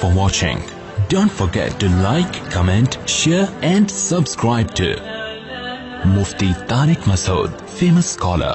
for watching. Don't forget to like, comment, share and subscribe to Mufti Tariq Masood, famous scholar.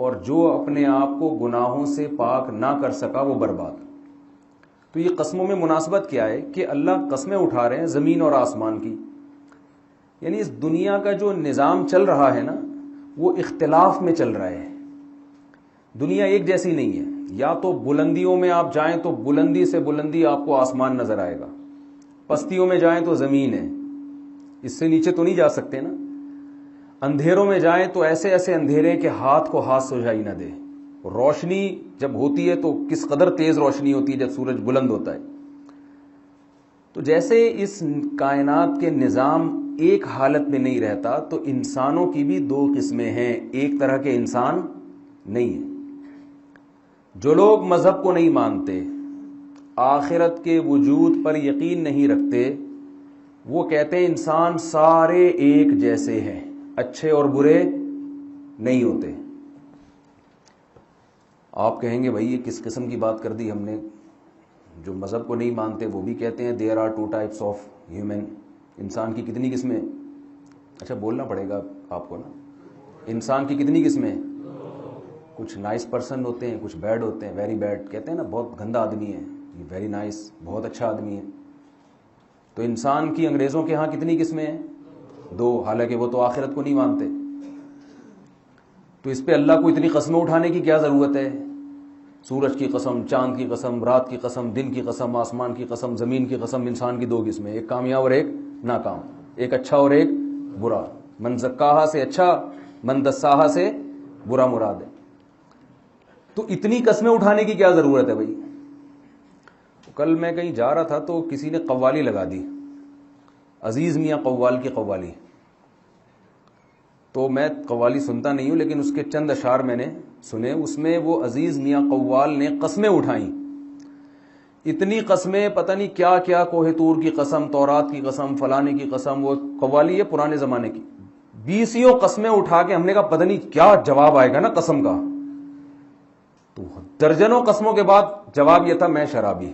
اور جو اپنے آپ کو گناہوں سے پاک نہ کر سکا وہ برباد. تو یہ قسموں میں مناسبت کیا ہے کہ اللہ قسمیں اٹھا رہے ہیں زمین اور آسمان کی. یعنی اس دنیا کا جو نظام چل رہا ہے نا وہ اختلاف میں چل رہا ہے. دنیا ایک جیسی نہیں ہے. یا تو بلندیوں میں آپ جائیں تو بلندی سے بلندی آپ کو آسمان نظر آئے گا, پستیوں میں جائیں تو زمین ہے, اس سے نیچے تو نہیں جا سکتے نا. اندھیروں میں جائیں تو ایسے ایسے اندھیرے کہ ہاتھ کو ہاتھ سجائی نہ دے. روشنی جب ہوتی ہے تو کس قدر تیز روشنی ہوتی ہے جب سورج بلند ہوتا ہے. تو جیسے اس کائنات کے نظام ایک حالت میں نہیں رہتا تو انسانوں کی بھی دو قسمیں ہیں, ایک طرح کے انسان نہیں ہیں. جو لوگ مذہب کو نہیں مانتے, آخرت کے وجود پر یقین نہیں رکھتے, وہ کہتے ہیں انسان سارے ایک جیسے ہیں, اچھے اور برے نہیں ہوتے. آپ کہیں گے بھائی یہ کس قسم کی بات کر دی ہم نے. جو مذہب کو نہیں مانتے وہ بھی کہتے ہیں there are two types of human. انسان کی کتنی قسمیں؟ اچھا بولنا پڑے گا آپ کو نا. انسان کی کتنی قسمیں؟ کچھ نائس پرسن ہوتے ہیں, کچھ بیڈ ہوتے ہیں, ویری بیڈ. کہتے ہیں نا بہت گندا آدمی ہے, ویری نائس, بہت اچھا آدمی ہے. تو انسان کی انگریزوں کے ہاں کتنی قسمیں ہیں؟ دو, حالانکہ وہ تو آخرت کو نہیں مانتے. تو اس پہ اللہ کو اتنی قسمیں اٹھانے کی کیا ضرورت ہے؟ سورج کی قسم, چاند کی قسم, رات کی قسم, دن کی قسم, آسمان کی قسم, زمین کی قسم. انسان کی دو قسمیں, ایک کامیاب اور ایک ناکام, ایک اچھا اور ایک برا. من زکاہا سے اچھا, من دساہا سے برا مراد ہے. تو اتنی قسمیں اٹھانے کی کیا ضرورت ہے بھائی؟ کل میں کہیں جا رہا تھا تو کسی نے قوالی لگا دی, عزیز میاں قوال کی قوالی. تو میں قوالی سنتا نہیں ہوں لیکن اس کے چند اشعار میں نے سنے. اس میں وہ عزیز میاں قوال نے قسمیں اٹھائیں, اتنی قسمیں, پتہ نہیں کیا کیا, کوہ طور کی قسم, تورات کی قسم, فلانے کی قسم. وہ قوالی ہے پرانے زمانے کی. 20 قسمیں اٹھا کے ہم نے کہا پتہ نہیں کیا جواب آئے گا نا قسم کا. تو درجنوں قسموں کے بعد جواب یہ تھا میں شرابی.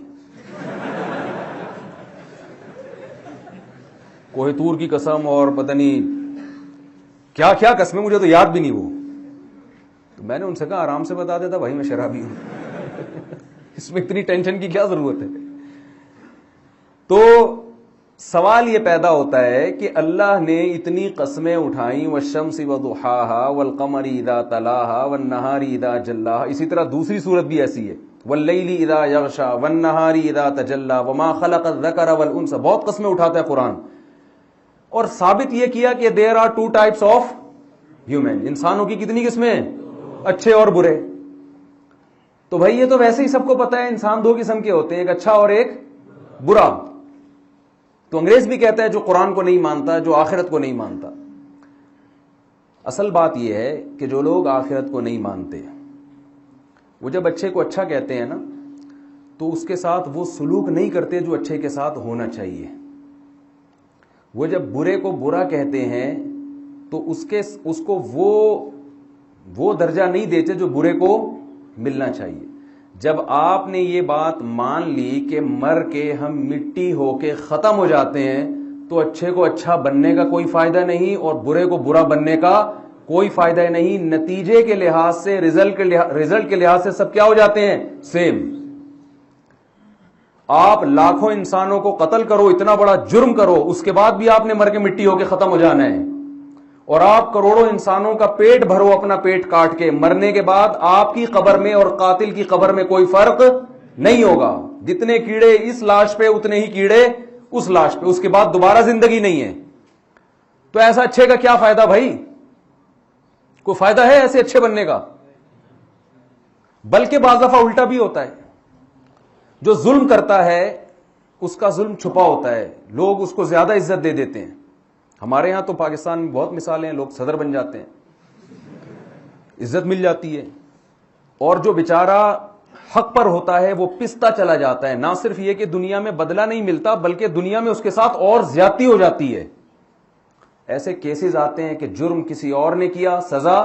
کوہ طور کی قسم اور پتہ نہیں کیا کیا قسمیں, مجھے تو یاد بھی نہیں وہ. تو میں نے ان سے کہا آرام سے بتا دیتا بھائی میں شرابی ہوں. اس میں اتنی ٹینشن کی کیا ضرورت ہے؟ تو سوال یہ پیدا ہوتا ہے کہ اللہ نے اتنی قسمیں اٹھائیں, والشمس وضحاها والقمر اذا تلاها والنهار اذا جلاها. اسی طرح دوسری صورت بھی ایسی ہے, واللیل اذا یغشا والنهار اذا تجلی وما خلق الذکر والانثى. بہت قسمیں اٹھاتا ہے قرآن, اور ثابت یہ کیا کہ there are two types of human. انسانوں کی کتنی قسمیں ہیں؟ اچھے اور برے. تو بھائی یہ تو ویسے ہی سب کو پتا ہے انسان دو قسم کے ہوتے ہیں, ایک اچھا اور ایک برا. تو انگریز بھی کہتا ہے جو قرآن کو نہیں مانتا, جو آخرت کو نہیں مانتا. اصل بات یہ ہے کہ جو لوگ آخرت کو نہیں مانتے وہ جب اچھے کو اچھا کہتے ہیں نا تو اس کے ساتھ وہ سلوک نہیں کرتے جو اچھے کے ساتھ ہونا چاہیے. وہ جب برے کو برا کہتے ہیں تو اس کو وہ درجہ نہیں دیتے جو برے کو ملنا چاہیے. جب آپ نے یہ بات مان لی کہ مر کے ہم مٹی ہو کے ختم ہو جاتے ہیں تو اچھے کو اچھا بننے کا کوئی فائدہ نہیں اور برے کو برا بننے کا کوئی فائدہ نہیں. نتیجے کے لحاظ سے, رزلٹ کے لحاظ سے سب کیا ہو جاتے ہیں؟ سیم. آپ لاکھوں انسانوں کو قتل کرو, اتنا بڑا جرم کرو, اس کے بعد بھی آپ نے مر کے مٹی ہو کے ختم ہو جانا ہے. اور آپ کروڑوں انسانوں کا پیٹ بھرو, اپنا پیٹ کاٹ کے, مرنے کے بعد آپ کی قبر میں اور قاتل کی قبر میں کوئی فرق نہیں ہوگا. جتنے کیڑے اس لاش پہ اتنے ہی کیڑے اس لاش پہ, اس کے بعد دوبارہ زندگی نہیں ہے. تو ایسا اچھے کا کیا فائدہ بھائی؟ کوئی فائدہ ہے ایسے اچھے بننے کا؟ بلکہ بعض دفعہ الٹا بھی ہوتا ہے. جو ظلم کرتا ہے اس کا ظلم چھپا ہوتا ہے, لوگ اس کو زیادہ عزت دے دیتے ہیں. ہمارے ہاں تو پاکستان میں بہت مثالیں ہیں, لوگ صدر بن جاتے ہیں, عزت مل جاتی ہے, اور جو بیچارہ حق پر ہوتا ہے وہ پستا چلا جاتا ہے. نہ صرف یہ کہ دنیا میں بدلہ نہیں ملتا بلکہ دنیا میں اس کے ساتھ اور زیادتی ہو جاتی ہے. ایسے کیسز آتے ہیں کہ جرم کسی اور نے کیا, سزا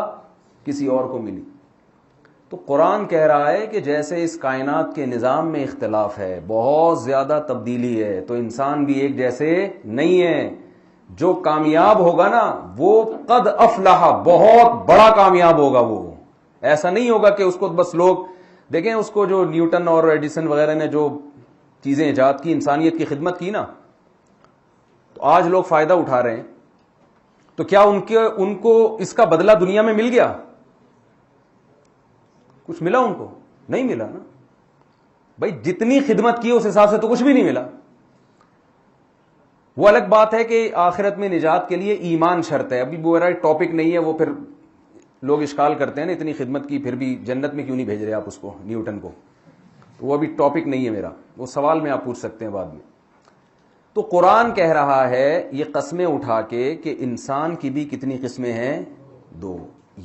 کسی اور کو ملی. تو قرآن کہہ رہا ہے کہ جیسے اس کائنات کے نظام میں اختلاف ہے, بہت زیادہ تبدیلی ہے, تو انسان بھی ایک جیسے نہیں ہے. جو کامیاب ہوگا نا وہ قد افلح, بہت بڑا کامیاب ہوگا وہ. ایسا نہیں ہوگا کہ اس کو بس لوگ دیکھیں، اس کو جو نیوٹن اور ایڈیسن وغیرہ نے جو چیزیں ایجاد کی، انسانیت کی خدمت کی نا، تو آج لوگ فائدہ اٹھا رہے ہیں، تو کیا ان کو اس کا بدلہ دنیا میں مل گیا؟ کچھ ملا ان کو؟ نہیں ملا نا بھائی، جتنی خدمت کی اس حساب سے تو کچھ بھی نہیں ملا۔ وہ الگ بات ہے کہ آخرت میں نجات کے لیے ایمان شرط ہے، ابھی وہ میرا ٹاپک نہیں ہے، وہ پھر لوگ اشکال کرتے ہیں نا، اتنی خدمت کی پھر بھی جنت میں کیوں نہیں بھیج رہے آپ اس کو، نیوٹن کو، تو وہ ابھی ٹاپک نہیں ہے میرا، وہ سوال میں آپ پوچھ سکتے ہیں بعد میں۔ تو قرآن کہہ رہا ہے یہ قسمیں اٹھا کے کہ انسان کی بھی کتنی قسمیں ہیں؟ دو،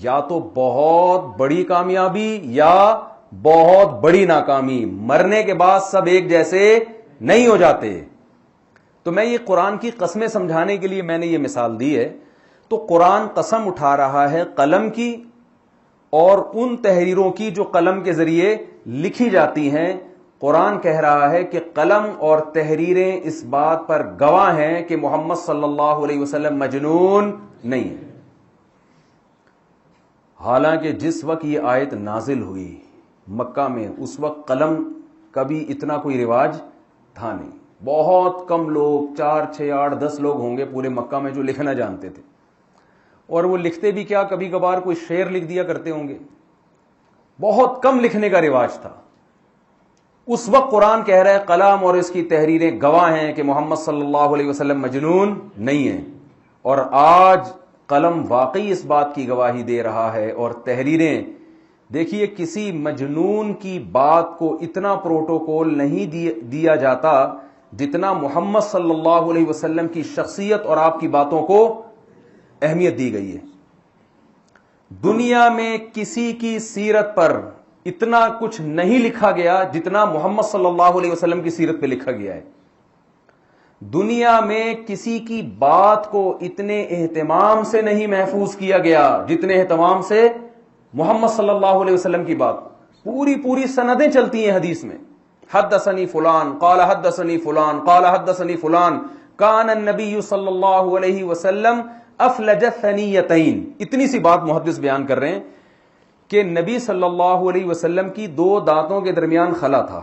یا تو بہت بڑی کامیابی یا بہت بڑی ناکامی، مرنے کے بعد سب ایک جیسے نہیں ہو جاتے۔ تو میں یہ قرآن کی قسمیں سمجھانے کے لیے میں نے یہ مثال دی ہے۔ تو قرآن قسم اٹھا رہا ہے قلم کی اور ان تحریروں کی جو قلم کے ذریعے لکھی جاتی ہیں۔ قرآن کہہ رہا ہے کہ قلم اور تحریریں اس بات پر گواہ ہیں کہ محمد صلی اللہ علیہ وسلم مجنون نہیں ہے۔ حالانکہ جس وقت یہ آیت نازل ہوئی مکہ میں، اس وقت قلم کا بھی اتنا کوئی رواج تھا نہیں، بہت کم لوگ، 4 6 8 10 لوگ ہوں گے پورے مکہ میں جو لکھنا جانتے تھے، اور وہ لکھتے بھی کیا، کبھی کبھار کوئی شعر لکھ دیا کرتے ہوں گے، بہت کم لکھنے کا رواج تھا۔ اس وقت قرآن کہہ رہا ہے قلم اور اس کی تحریریں گواہ ہیں کہ محمد صلی اللہ علیہ وسلم مجنون نہیں ہیں، اور آج قلم واقعی اس بات کی گواہی دے رہا ہے، اور تحریریں دیکھیے، کسی مجنون کی بات کو اتنا پروٹوکول نہیں دیا جاتا جتنا محمد صلی اللہ علیہ وسلم کی شخصیت اور آپ کی باتوں کو اہمیت دی گئی ہے۔ دنیا میں کسی کی سیرت پر اتنا کچھ نہیں لکھا گیا جتنا محمد صلی اللہ علیہ وسلم کی سیرت پہ لکھا گیا ہے۔ دنیا میں کسی کی بات کو اتنے اہتمام سے نہیں محفوظ کیا گیا جتنے اہتمام سے محمد صلی اللہ علیہ وسلم کی بات، پوری سندیں چلتی ہیں حدیث میں، حدثنی فلان قال حدثنی فلان قال حدثنی فلان کان النبی صلی اللہ علیہ وسلم افلج الثنیتین۔ اتنی سی بات محدث بیان کر رہے ہیں کہ نبی صلی اللہ علیہ وسلم کی 2 دانتوں کے درمیان خلا تھا۔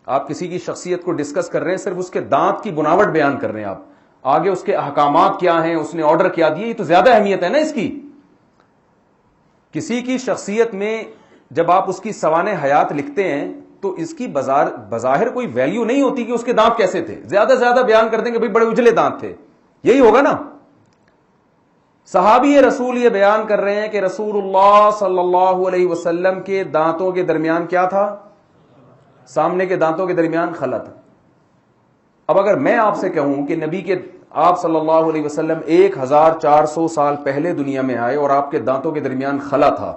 آپ کسی کی شخصیت کو ڈسکس کر رہے ہیں، صرف اس کے دانت کی بناوٹ بیان کر رہے ہیں، آپ آگے اس کے احکامات کیا ہیں، اس نے آرڈر کیا دیے، یہ تو زیادہ اہمیت ہے نا اس کی۔ کسی کی شخصیت میں جب آپ اس کی سوانح حیات لکھتے ہیں تو اس کی بظاہر کوئی ویلیو نہیں ہوتی کہ اس کے دانت کیسے تھے، زیادہ بیان کر دیں کہ بھئی بڑے اجلے دانت تھے، یہی ہوگا نا۔ صحابی رسول یہ بیان کر رہے ہیں کہ رسول اللہ صلی اللہ علیہ وسلم کے دانتوں کے درمیان کیا تھا؟ سامنے کے دانتوں کے درمیان خلا تھا۔ اب اگر میں آپ سے کہوں کہ نبی کے آپ صلی اللہ علیہ وسلم 1400 سال پہلے دنیا میں آئے اور آپ کے دانتوں کے درمیان خلا تھا،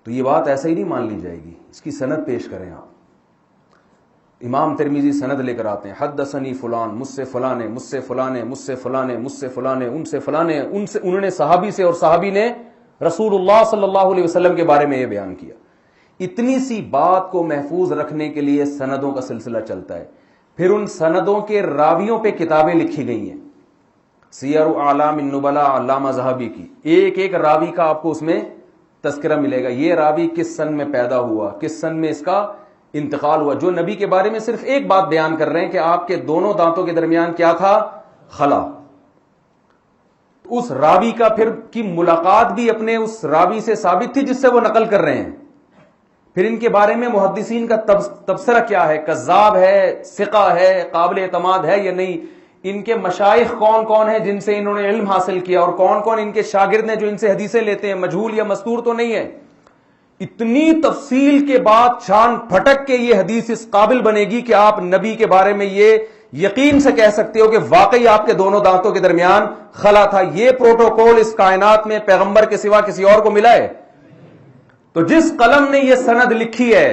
تو یہ بات ایسا ہی نہیں مان لی جائے گی، اس کی سند پیش کریں آپ۔ امام ترمذی سند لے کر آتے ہیں، حدثنی فلان، مجھ سے فلاں نے، مجھ سے فلاں نے، مجھ سے فلاں نے، مجھ سے فلاں نے، ان سے فلاں نے، انہوں نے صحابی سے اور صحابی نے رسول اللہ صلی اللہ علیہ وسلم کے بارے میں یہ بیان کیا۔ اتنی سی بات کو محفوظ رکھنے کے لیے سندوں کا سلسلہ چلتا ہے، پھر ان سندوں کے راویوں پہ کتابیں لکھی گئی ہیں، سیر اعلام النبلاء علامہ ذہبی کی، ایک راوی کا آپ کو اس میں تذکرہ ملے گا، یہ راوی کس سن میں پیدا ہوا، کس سن میں اس کا انتقال ہوا، جو نبی کے بارے میں صرف ایک بات بیان کر رہے ہیں کہ آپ کے دونوں دانتوں کے درمیان کیا تھا؟ خلا۔ اس راوی کا پھر کی ملاقات بھی اپنے اس راوی سے ثابت تھی جس سے وہ نقل کر رہے ہیں۔ پھر ان کے بارے میں محدثین کا تبصرہ کیا ہے، کذاب ہے، ثقہ ہے، قابل اعتماد ہے یا نہیں، ان کے مشائخ کون کون ہیں جن سے انہوں نے علم حاصل کیا، اور کون کون ان کے شاگرد ہیں جو ان سے حدیثیں لیتے ہیں، مجہول یا مستور تو نہیں ہے۔ اتنی تفصیل کے بعد چھان پھٹک کے یہ حدیث اس قابل بنے گی کہ آپ نبی کے بارے میں یہ یقین سے کہہ سکتے ہو کہ واقعی آپ کے دونوں دانتوں کے درمیان خلا تھا۔ یہ پروٹوکول اس کائنات میں پیغمبر کے سوا کسی اور کو ملا ہے؟ تو جس قلم نے یہ سند لکھی ہے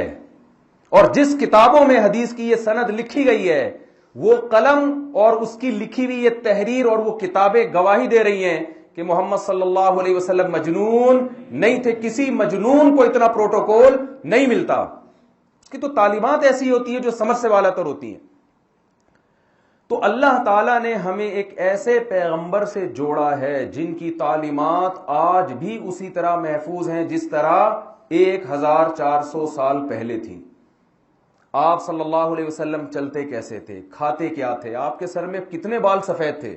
اور جس کتابوں میں حدیث کی یہ سند لکھی گئی ہے، وہ قلم اور اس کی لکھی ہوئی یہ تحریر اور وہ کتابیں گواہی دے رہی ہیں کہ محمد صلی اللہ علیہ وسلم مجنون نہیں تھے۔ کسی مجنون کو اتنا پروٹوکول نہیں ملتا، اس کی تو تعلیمات ایسی ہوتی ہیں جو سمجھ سے والا تر ہوتی ہیں۔ تو اللہ تعالیٰ نے ہمیں ایک ایسے پیغمبر سے جوڑا ہے جن کی تعلیمات آج بھی اسی طرح محفوظ ہیں جس طرح 1400 سال پہلے تھی. آپ صلی اللہ علیہ وسلم چلتے کیسے تھے, کھاتے کیا تھے, آپ کے سر میں کتنے بال سفید تھے.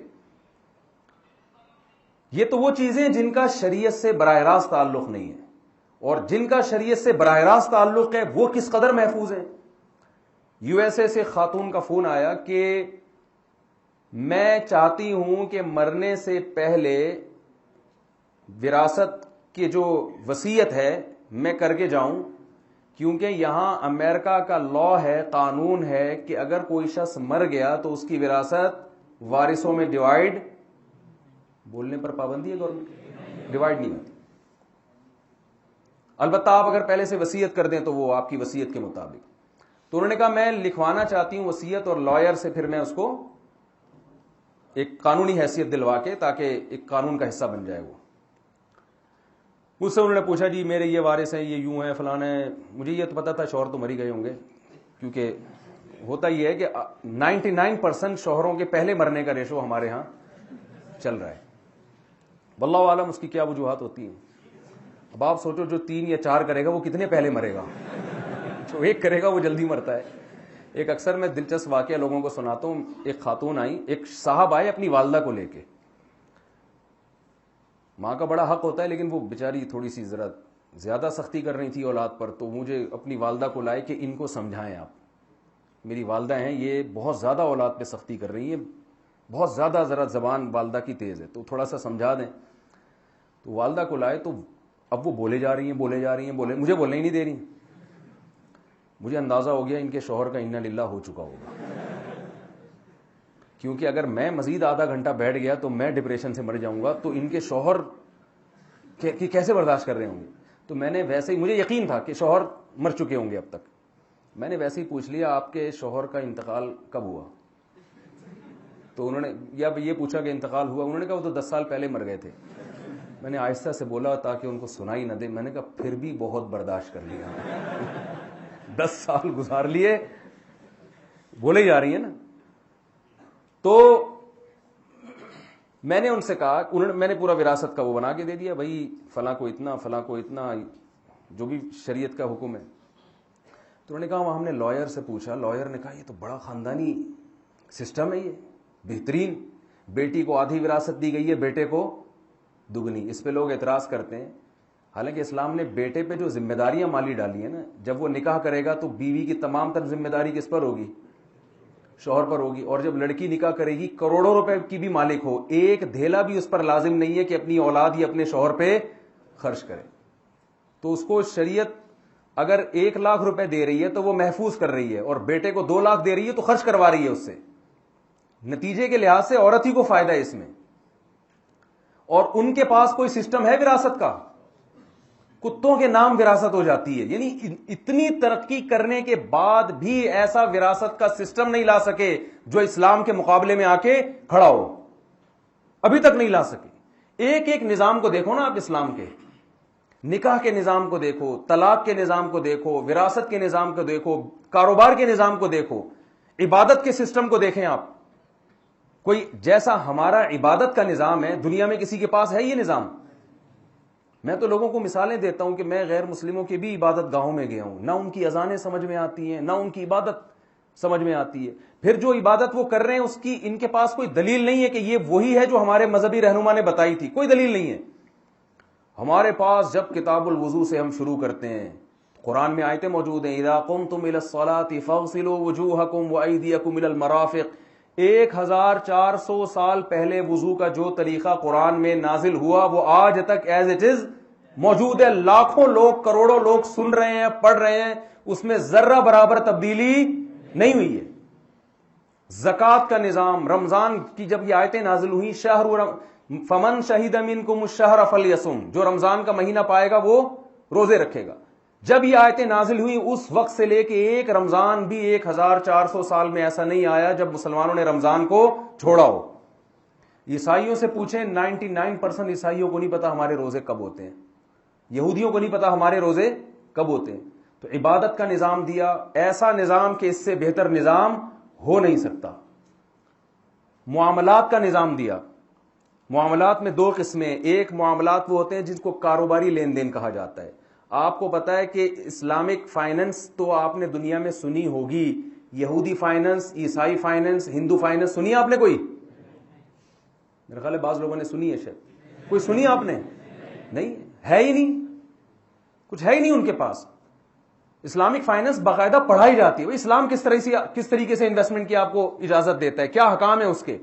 یہ تو وہ چیزیں جن کا شریعت سے براہ راست تعلق نہیں ہے, اور جن کا شریعت سے براہ راست تعلق ہے وہ کس قدر محفوظ ہیں. یو ایس اے سے خاتون کا فون آیا کہ میں چاہتی ہوں کہ مرنے سے پہلے وراثت کی جو وصیت ہے میں کر کے جاؤں, کیونکہ یہاں امریکہ کا لا ہے, قانون ہے کہ اگر کوئی شخص مر گیا تو اس کی وراثت وارثوں میں ڈیوائیڈ, بولنے پر پابندی ہے گورنمنٹ, ڈیوائیڈ نہیں ہوتی. البتہ آپ اگر پہلے سے وصیت کر دیں تو وہ آپ کی وصیت کے مطابق. تو انہوں نے کہا میں لکھوانا چاہتی ہوں وصیت, اور لائر سے پھر میں اس کو ایک قانونی حیثیت دلوا کے, تاکہ ایک قانون کا حصہ بن جائے. وہ مجھ سے انہوں نے پوچھا جی میرے یہ وارث ہیں, یہ یوں ہیں, فلانا ہے. مجھے یہ تو پتا تھا شوہر تو مر ہی گئے ہوں گے, کیونکہ ہوتا یہ ہے کہ 99% شوہروں کے پہلے مرنے کا ریشو ہمارے ہاں چل رہا ہے. واللہ عالم اس کی کیا وجوہات ہوتی ہیں. اب آپ سوچو جو 3 یا 4 کرے گا وہ کتنے پہلے مرے گا, جو 1 کرے گا وہ جلدی مرتا ہے. ایک اکثر میں دلچسپ واقعہ لوگوں کو سناتا ہوں. ایک خاتون آئی, ایک صاحب آئے اپنی والدہ کو لے کے. ماں کا بڑا حق ہوتا ہے, لیکن وہ بیچاری تھوڑی سی ذرا زیادہ سختی کر رہی تھی اولاد پر, تو مجھے اپنی والدہ کو لائے کہ ان کو سمجھائیں آپ, میری والدہ ہیں یہ بہت زیادہ اولاد پہ سختی کر رہی ہیں, بہت زیادہ ذرا زبان والدہ کی تیز ہے, تو تھوڑا سا سمجھا دیں. تو والدہ کو لائے تو اب وہ بولے جا رہی ہیں, مجھے بولنے ہی نہیں دے رہی. مجھے اندازہ ہو گیا ان کے شوہر کا انا للہ ہو چکا ہوگا, کیونکہ اگر میں مزید آدھا گھنٹہ بیٹھ گیا تو میں ڈپریشن سے مر جاؤں گا, تو ان کے شوہر کیسے برداشت کر رہے ہوں گے. تو میں نے ویسے ہی, مجھے یقین تھا کہ شوہر مر چکے ہوں گے اب تک, میں نے ویسے ہی پوچھ لیا آپ کے شوہر کا انتقال کب ہوا. تو انہوں نے یا یہ پوچھا کہ انتقال ہوا, انہوں نے کہا وہ تو 10 سال پہلے مر گئے تھے. میں نے آہستہ سے بولا تاکہ ان کو سنائی نہ دے, میں نے کہا پھر بھی بہت برداشت کر لیا, 10 سال گزار لیے, بولے جا رہی ہیں نا. تو میں نے ان سے کہا, میں نے پورا وراثت کا وہ بنا کے دے دیا, بھائی فلاں کو اتنا, فلاں کو اتنا, جو بھی شریعت کا حکم ہے. تو انہوں نے کہا ہم نے لائر سے پوچھا, لائر نے کہا یہ تو بڑا خاندانی سسٹم ہے, یہ بہترین, بیٹی کو آدھی وراثت دی گئی ہے, بیٹے کو دگنی. اس پہ لوگ اعتراض کرتے ہیں, حالانکہ اسلام نے بیٹے پہ جو ذمہ داریاں مالی ڈالی ہیں نا, جب وہ نکاح کرے گا تو بیوی کی تمام تر ذمہ داری کس پر ہوگی, شوہر پر ہوگی. اور جب لڑکی نکاح کرے گی کروڑوں روپے کی بھی مالک ہو, ایک دھیلا بھی اس پر لازم نہیں ہے کہ اپنی اولاد یا اپنے شوہر پہ خرچ کرے. تو اس کو شریعت اگر 1 لاکھ روپے دے رہی ہے تو وہ محفوظ کر رہی ہے, اور بیٹے کو 2 لاکھ دے رہی ہے تو خرچ کروا رہی ہے اس سے. نتیجے کے لحاظ سے عورت ہی کو فائدہ ہے اس میں. اور ان کے پاس کوئی سسٹم ہے وراثت کا, کتوں کے نام وراثت ہو جاتی ہے. یعنی اتنی ترقی کرنے کے بعد بھی ایسا وراثت کا سسٹم نہیں لا سکے جو اسلام کے مقابلے میں آ کے کھڑا ہو, ابھی تک نہیں لا سکے. ایک ایک نظام کو دیکھو نا آپ, اسلام کے نکاح کے نظام کو دیکھو, طلاق کے نظام کو دیکھو, وراثت کے نظام کو دیکھو, کاروبار کے نظام کو دیکھو, عبادت کے سسٹم کو دیکھیں آپ. کوئی جیسا ہمارا عبادت کا نظام ہے دنیا میں کسی کے پاس ہے یہ نظام؟ میں تو لوگوں کو مثالیں دیتا ہوں کہ میں غیر مسلموں کے بھی عبادت گاہوں میں گیا ہوں, نہ ان کی اذانیں سمجھ میں آتی ہیں, نہ ان کی عبادت سمجھ میں آتی ہے. پھر جو عبادت وہ کر رہے ہیں اس کی ان کے پاس کوئی دلیل نہیں ہے کہ یہ وہی ہے جو ہمارے مذہبی رہنما نے بتائی تھی, کوئی دلیل نہیں ہے. ہمارے پاس جب کتاب الوضو سے ہم شروع کرتے ہیں, قرآن میں آیتیں موجود ہیں, اذا قمتم الى الصلاة فاغسلوا وجوہکم وایدیکم الى المرافق. 1400 سال پہلے وضو کا جو طریقہ قرآن میں نازل ہوا وہ آج تک ایز اٹ از موجود ہے. لاکھوں لوگ, کروڑوں لوگ سن رہے ہیں, پڑھ رہے ہیں, اس میں ذرہ برابر تبدیلی نہیں ہوئی ہے. زکوٰۃ کا نظام, رمضان کی جب یہ آیتیں نازل ہوئی, شہر فمن شہید منکم الشہر فلیصم, جو رمضان کا مہینہ پائے گا وہ روزے رکھے گا. جب یہ آیتیں نازل ہوئی اس وقت سے لے کے ایک رمضان بھی 1400 سال میں ایسا نہیں آیا جب مسلمانوں نے رمضان کو چھوڑا ہو. عیسائیوں سے پوچھیں, 99% عیسائیوں کو نہیں پتا ہمارے روزے کب ہوتے ہیں, یہودیوں کو نہیں پتا ہمارے روزے کب ہوتے ہیں. تو عبادت کا نظام دیا, ایسا نظام کہ اس سے بہتر نظام ہو نہیں سکتا. معاملات کا نظام دیا. معاملات میں دو قسمیں. ایک معاملات وہ ہوتے ہیں جن کو کاروباری لین دین کہا جاتا ہے. آپ کو پتا ہے کہ اسلامک فائننس تو آپ نے دنیا میں سنی ہوگی. یہودی فائننس, عیسائی فائننس, ہندو فائننس سنی آپ نے کوئی؟ میرے خیال ہے بعض لوگوں نے سنی ہے, شاید کوئی سنی آپ نے؟ نہیں ہے ہی نہیں, کچھ ہے ہی نہیں ان کے پاس. اسلامک فائننس باقاعدہ پڑھائی جاتی ہے. اسلام کس طریقے سے انویسٹمنٹ کی آپ کو اجازت دیتا ہے, کیا حکام ہے اس کے.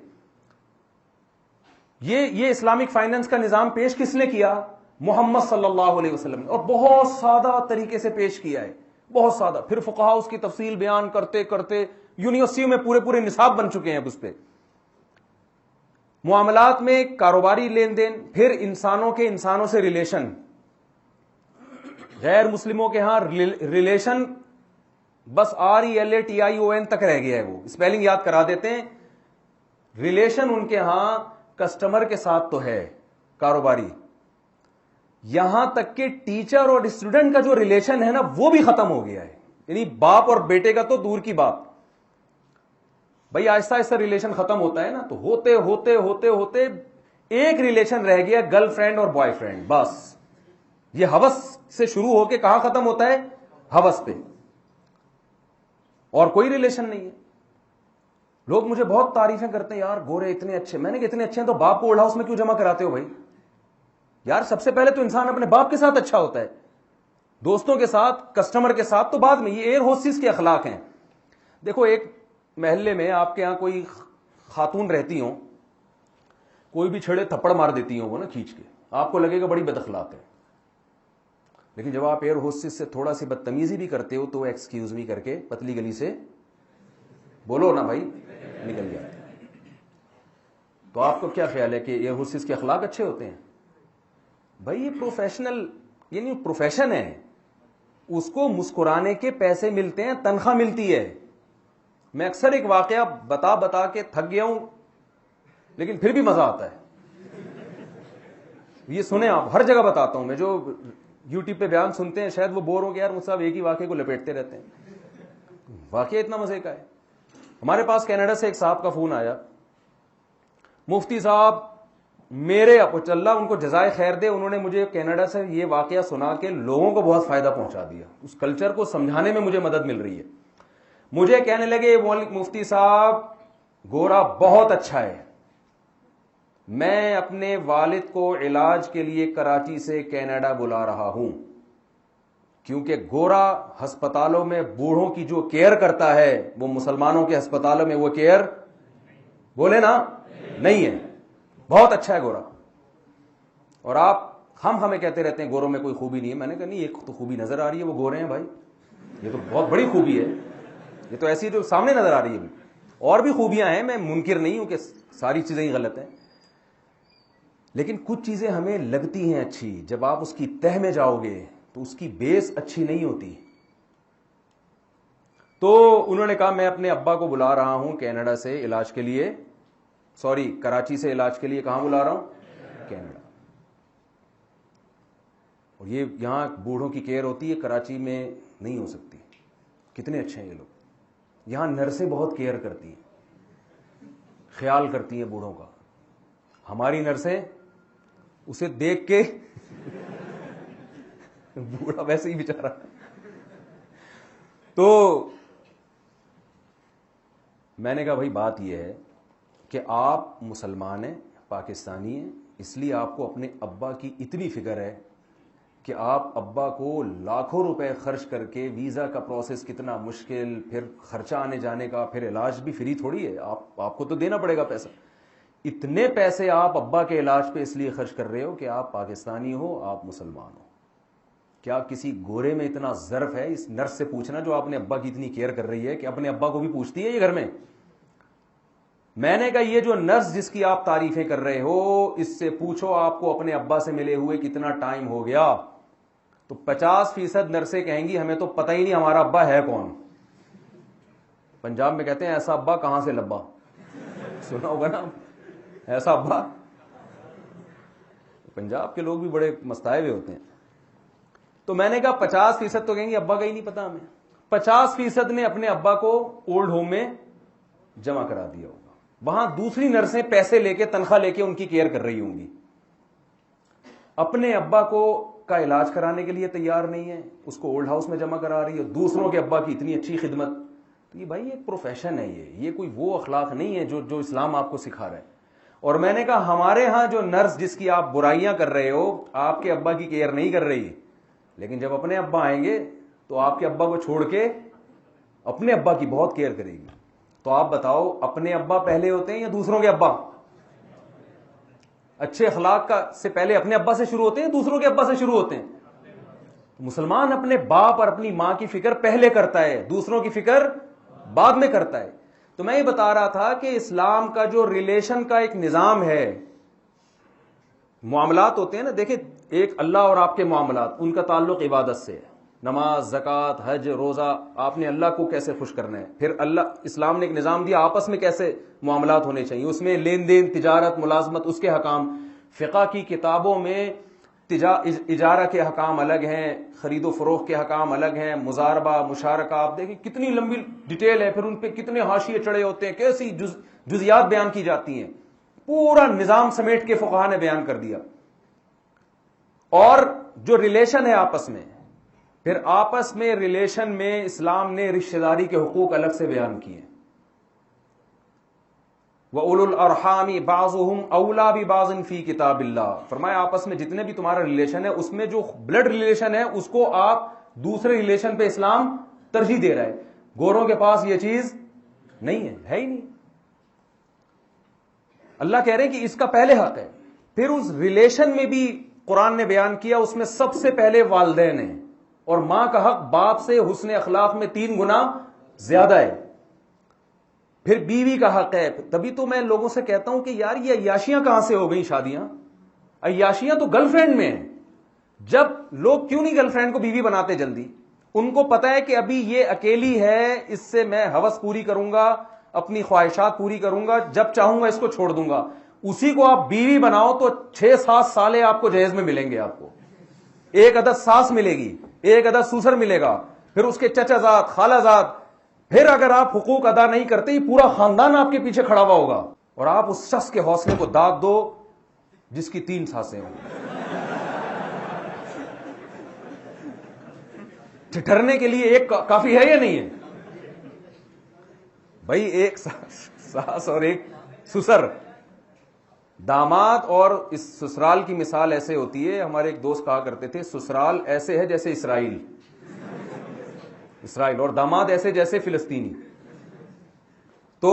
یہ اسلامک فائننس کا نظام پیش کس نے کیا؟ محمد صلی اللہ علیہ وسلم نے, اور بہت سادہ طریقے سے پیش کیا ہے, بہت سادہ. پھر فقہاء اس کی تفصیل بیان کرتے کرتے یونیورسٹیوں میں پورے نصاب بن چکے ہیں اب اس پہ. معاملات میں کاروباری لین دین, پھر انسانوں کے انسانوں سے ریلیشن. غیر مسلموں کے ہاں ریلیشن بس RELATION تک رہ گیا ہے. وہ اسپیلنگ یاد کرا دیتے ہیں. ریلیشن ان کے ہاں کسٹمر کے ساتھ تو ہے کاروباری, یہاں تک کہ ٹیچر اور اسٹوڈنٹ کا جو ریلیشن ہے نا وہ بھی ختم ہو گیا ہے. یعنی باپ اور بیٹے کا تو دور کی بات. بھائی آہستہ آہستہ ریلیشن ختم ہوتا ہے نا, تو ہوتے ہوتے ہوتے ہوتے ایک ریلیشن رہ گیا, گرل فرینڈ اور بوائے فرینڈ. بس یہ ہوس سے شروع ہو کے کہاں ختم ہوتا ہے؟ ہوس پہ. اور کوئی ریلیشن نہیں ہے. لوگ مجھے بہت تعریفیں کرتے ہیں, یار گورے اتنے اچھے. میں نے کہ اتنے اچھے ہیں تو باپ کو اوڑھا اس میں کیوں جمع کراتے ہو بھائی؟ یار سب سے پہلے تو انسان اپنے باپ کے ساتھ اچھا ہوتا ہے, دوستوں کے ساتھ, کسٹمر کے ساتھ تو بعد میں. یہ ایئر ہوسٹس کے اخلاق ہیں. دیکھو ایک محلے میں آپ کے ہاں کوئی خاتون رہتی ہوں, کوئی بھی چھڑے تھپڑ مار دیتی ہوں وہ نا کھینچ کے, آپ کو لگے گا بڑی بد اخلاق ہے. لیکن جب آپ ایئر ہوسٹس سے تھوڑا سی بدتمیزی بھی کرتے ہو تو ایکسکیوز می کر کے پتلی گلی سے بولو نا بھائی, نکل جاتے. تو آپ کو کیا خیال ہے کہ ایئر ہوسٹس کے اخلاق اچھے ہوتے ہیں؟ بھائی یہ پروفیشنل یعنی پروفیشن ہے, اس کو مسکرانے کے پیسے ملتے ہیں, تنخواہ ملتی ہے. میں اکثر ایک واقعہ بتا کے تھک گیا ہوں, لیکن پھر بھی مزہ آتا ہے. یہ سنیں آپ, ہر جگہ بتاتا ہوں میں. جو یوٹیوب پہ بیان سنتے ہیں شاید وہ بور ہو گیا, یار مجھ سے ایک ہی واقعے کو لپیٹتے رہتے ہیں. واقعہ اتنا مزے کا ہے. ہمارے پاس کینیڈا سے ایک صاحب کا فون آیا, مفتی صاحب میرے اللہ ان کو جزائے خیر دے, انہوں نے مجھے کینیڈا سے یہ واقعہ سنا کے لوگوں کو بہت فائدہ پہنچا دیا. اس کلچر کو سمجھانے میں مجھے مدد مل رہی ہے. مجھے کہنے لگے مفتی صاحب گورا بہت اچھا ہے, میں اپنے والد کو علاج کے لیے کراچی سے کینیڈا بلا رہا ہوں, کیونکہ گورا ہسپتالوں میں بوڑھوں کی جو کیئر کرتا ہے وہ مسلمانوں کے ہسپتالوں میں وہ کیئر بولے نا نہیں ہے. بہت اچھا ہے گورا. اور آپ ہمیں کہتے رہتے ہیں گوروں میں کوئی خوبی نہیں ہے. میں نے کہا نہیں, ایک تو خوبی نظر آ رہی ہے, وہ گورے ہیں بھائی, یہ تو بہت بڑی خوبی ہے. یہ تو ایسی جو سامنے نظر آ رہی ہے. اور بھی خوبیاں ہیں, میں منکر نہیں ہوں کہ ساری چیزیں ہی غلط ہیں, لیکن کچھ چیزیں ہمیں لگتی ہیں اچھی. جب آپ اس کی تہ میں جاؤ گے تو اس کی بیس اچھی نہیں ہوتی. تو انہوں نے کہا میں اپنے ابا کو بلا رہا ہوں کینیڈا سے علاج کے لیے, کراچی سے علاج کے لیے. کہاں بلا رہا ہوں؟ کینیڈا. اور یہ یہاں بوڑھوں کی کیئر ہوتی ہے, کراچی میں نہیں ہو سکتی. کتنے اچھے ہیں یہ لوگ. یہاں نرسیں بہت کیئر کرتی ہیں, خیال کرتی ہیں بوڑھوں کا. ہماری نرسیں اسے دیکھ کے بوڑھا ویسے ہی بیچارہ. تو میں نے کہا بھائی بات یہ ہے کہ آپ مسلمان ہیں, پاکستانی ہیں, اس لیے آپ کو اپنے ابا کی اتنی فکر ہے کہ آپ ابا کو لاکھوں روپے خرچ کر کے, ویزا کا پروسیس کتنا مشکل, پھر خرچہ آنے جانے کا, پھر علاج بھی فری تھوڑی ہے, آپ کو تو دینا پڑے گا پیسہ. اتنے پیسے آپ ابا کے علاج پہ اس لیے خرچ کر رہے ہو کہ آپ پاکستانی ہو, آپ مسلمان ہو. کیا کسی گورے میں اتنا ظرف ہے؟ اس نرس سے پوچھنا جو اپنے ابا کی اتنی کیئر کر رہی ہے کہ اپنے ابا کو بھی پوچھتی ہے یہ گھر میں. میں نے کہا یہ جو نرس جس کی آپ تعریفیں کر رہے ہو, اس سے پوچھو آپ کو اپنے ابا سے ملے ہوئے کتنا ٹائم ہو گیا, تو 50% نرسیں کہیں گی ہمیں تو پتہ ہی نہیں ہمارا ابا ہے کون. پنجاب میں کہتے ہیں ایسا ابا کہاں سے لبا, سنا ہوگا نا ایسا ابا. پنجاب کے لوگ بھی بڑے مستائے ہوئے ہوتے ہیں. تو میں نے کہا 50% تو کہیں گے ابا کا ہی نہیں پتا ہمیں. 50% نے اپنے ابا کو اولڈ ہوم میں جمع کرا دیا ہوگا. وہاں دوسری نرسیں پیسے لے کے تنخواہ لے کے ان کی کیئر کر رہی ہوں گی. اپنے ابا کو کا علاج کرانے کے لیے تیار نہیں ہے, اس کو اولڈ ہاؤس میں جمع کرا رہی ہے, دوسروں کے ابا کی اتنی اچھی خدمت. تو یہ بھائی ایک پروفیشن ہے, یہ کوئی وہ اخلاق نہیں ہے جو اسلام آپ کو سکھا رہا ہے. اور میں نے کہا ہمارے ہاں جو نرس جس کی آپ برائیاں کر رہے ہو آپ کے ابا کی کیئر نہیں کر رہی, لیکن جب اپنے ابا آئیں گے تو آپ کے ابا کو چھوڑ کے اپنے ابا کی بہت کیئر کرے گی. تو آپ بتاؤ اپنے ابا پہلے ہوتے ہیں یا دوسروں کے ابا؟ اچھے اخلاق کا سے پہلے اپنے ابا سے شروع ہوتے ہیں, دوسروں کے ابا سے شروع ہوتے ہیں. مسلمان اپنے باپ اور اپنی ماں کی فکر پہلے کرتا ہے, دوسروں کی فکر بعد میں کرتا ہے. تو میں یہ بتا رہا تھا کہ اسلام کا جو ریلیشن کا ایک نظام ہے, معاملات ہوتے ہیں نا, دیکھیں ایک اللہ اور آپ کے معاملات, ان کا تعلق عبادت سے ہے, نماز, زکوٰۃ, حج, روزہ, آپ نے اللہ کو کیسے خوش کرنا ہے. پھر اسلام نے ایک نظام دیا آپس میں کیسے معاملات ہونے چاہیے, اس میں لین دین, تجارت, ملازمت, اس کے حکام. فقہ کی کتابوں میں اجارہ کے حکام الگ ہیں, خرید و فروخت کے حکام الگ ہیں, مزاربہ, مشارکہ, آپ دیکھیں کتنی لمبی ڈیٹیل ہے, پھر ان پہ کتنے حاشیے چڑھے ہوتے ہیں, کیسی جزیات بیان کی جاتی ہیں, پورا نظام سمیٹ کے فقہا نے بیان کر دیا. اور جو ریلیشن ہے آپس میں, پھر آپس میں ریلیشن میں اسلام نے رشتہ داری کے حقوق الگ سے بیان کیے. وَأُولُو الْأَرْحَامِ بَعْضُهُمْ أَوْلَىٰ بِبَعْضٍ فِي كِتَابِ اللَّهِ. فرمایا آپس میں جتنے بھی تمہارا ریلیشن ہے اس میں جو بلڈ ریلیشن ہے اس کو آپ دوسرے ریلیشن پہ اسلام ترجیح دے رہا ہے. گوروں کے پاس یہ چیز نہیں ہے ہی نہیں. اللہ کہہ رہے ہیں کہ اس کا پہلے حق ہے. پھر اس ریلیشن میں بھی قرآن نے بیان کیا, اس میں سب سے پہلے والدین ہیں, اور ماں کا حق باپ سے حسن اخلاق میں 3 گنا زیادہ ہے. پھر بیوی کا حق ہے. تبھی تو میں لوگوں سے کہتا ہوں کہ یار یہ عیاشیاں کہاں سے ہو گئی شادیاں؟ عیاشیاں تو گرل فرینڈ میں ہیں. جب لوگ کیوں نہیں گرل فرینڈ کو بیوی بناتے جلدی؟ ان کو پتا ہے کہ ابھی یہ اکیلی ہے, اس سے میں ہوس پوری کروں گا, اپنی خواہشات پوری کروں گا, جب چاہوں گا اس کو چھوڑ دوں گا. اسی کو آپ بیوی بناؤ تو 6-7 سالے آپ کو جہیز میں ملیں گے. آپ کو 1 عدد ساس ملے گی, 1 عدد سسر ملے گا, پھر اس کے چچا زاد, خالہ زاد. پھر اگر آپ حقوق ادا نہیں کرتے, پورا خاندان آپ کے پیچھے کھڑا ہوا ہوگا, اور آپ اس شخص کے حوصلے کو داد دو جس کی 3 ساسیں ہوں. ٹھٹرنے کے لیے ایک کافی ہے یا نہیں ہے بھائی؟ 1 ساس اور 1 سسر. داماد اور اس سسرال کی مثال ایسے ہوتی ہے, ہمارے ایک دوست کہا کرتے تھے سسرال ایسے ہے جیسے اسرائیل, اور داماد ایسے جیسے فلسطینی. تو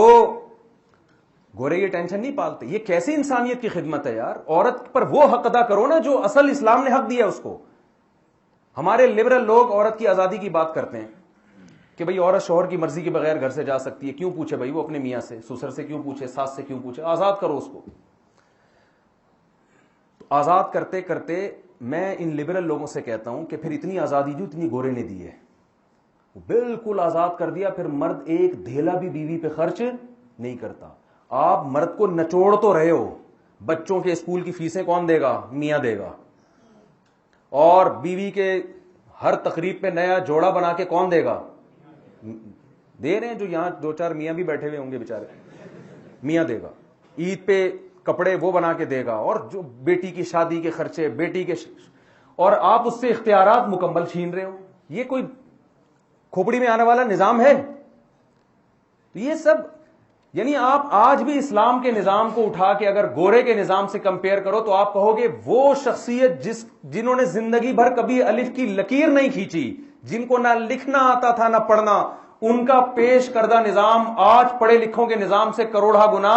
گورے یہ ٹینشن نہیں پالتے. یہ کیسی انسانیت کی خدمت ہے یار؟ عورت پر وہ حق ادا کرو نا جو اصل اسلام نے حق دیا اس کو. ہمارے لبرل لوگ عورت کی آزادی کی بات کرتے ہیں کہ بھئی عورت شوہر کی مرضی کے بغیر گھر سے جا سکتی ہے. کیوں پوچھے بھائی وہ اپنے میاں سے, سسر سے کیوں پوچھے, ساس سے کیوں پوچھے؟ آزاد کرو اس کو. آزاد کرتے کرتے میں ان لبرل لوگوں سے کہتا ہوں کہ پھر اتنی آزادی جو اتنی گورے نے دی ہے, بالکل آزاد کر دیا, پھر مرد ایک دھیلا بھی بیوی پہ خرچ نہیں کرتا. آپ مرد کو نچوڑ تو رہے ہو, بچوں کے اسکول کی فیسیں کون دے گا؟ میاں دے گا. اور بیوی کے ہر تقریب پہ نیا جوڑا بنا کے کون دے گا؟ دے رہے ہیں جو یہاں 2-4 میاں بھی بیٹھے ہوئے ہوں گے بیچارے, میاں دے گا. عید پہ کپڑے وہ بنا کے دے گا, اور جو بیٹی کی شادی کے خرچے بیٹی کے اور آپ اس سے اختیارات مکمل چھین رہے ہو. یہ کوئی کھوپڑی میں آنے والا نظام ہے؟ یہ سب یعنی آپ آج بھی اسلام کے نظام کو اٹھا کے اگر گورے کے نظام سے کمپیئر کرو تو آپ کہو گے وہ شخصیت جنہوں نے زندگی بھر کبھی الف کی لکیر نہیں کھینچی, جن کو نہ لکھنا آتا تھا نہ پڑھنا, ان کا پیش کردہ نظام آج پڑھے لکھوں کے نظام سے کروڑا گنا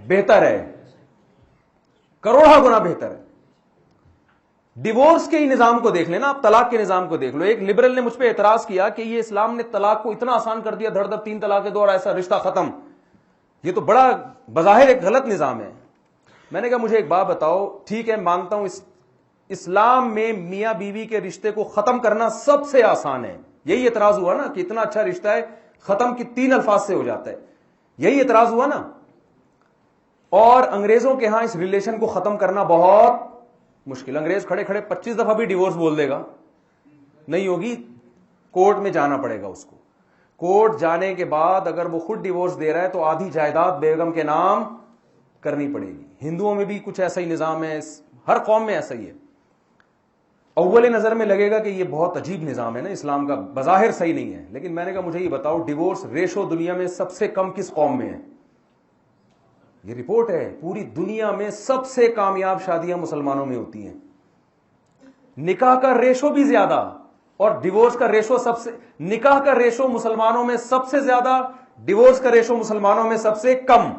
بہتر ہے, کروڑا گنا بہتر ہے. ڈیورس کے ہی نظام کو دیکھ لینا, آپ طلاق کے نظام کو دیکھ لو. ایک لبرل نے مجھ پہ اعتراض کیا کہ یہ اسلام نے طلاق کو اتنا آسان کر دیا, دھڑ دھڑ 3 طلاقیں دو اور ایسا رشتہ ختم. یہ تو بڑا بظاہر ایک غلط نظام ہے. میں نے کہا مجھے ایک بات بتاؤ, ٹھیک ہے مانتا ہوں اسلام میں میاں بیوی کے رشتے کو ختم کرنا سب سے آسان ہے. یہی اعتراض ہوا نا کہ اتنا اچھا رشتہ ہے, ختم کی 3 الفاظ سے ہو جاتا ہے. یہی اعتراض ہوا نا. اور انگریزوں کے ہاں اس ریلیشن کو ختم کرنا بہت مشکل. انگریز کھڑے کھڑے 25 دفعہ بھی ڈیورس بول دے گا, نہیں ہوگی, کورٹ میں جانا پڑے گا اس کو. کورٹ جانے کے بعد اگر وہ خود ڈیورس دے رہا ہے تو آدھی جائیداد بیگم کے نام کرنی پڑے گی. ہندوؤں میں بھی کچھ ایسا ہی نظام ہے, ہر قوم میں ایسا ہی ہے. اول نظر میں لگے گا کہ یہ بہت عجیب نظام ہے نا اسلام کا, بظاہر صحیح نہیں ہے, لیکن میں نے کہا مجھے یہ بتاؤ ڈیورس ریشو دنیا میں سب سے کم کس قوم میں ہے؟ یہ رپورٹ ہے, پوری دنیا میں سب سے کامیاب شادیاں مسلمانوں میں ہوتی ہیں. نکاح کا ریشو بھی زیادہ اور ڈیورس کا ریشو نکاح کا ریشو مسلمانوں میں سب سے زیادہ, ڈیورس کا ریشو مسلمانوں میں سب سے کم,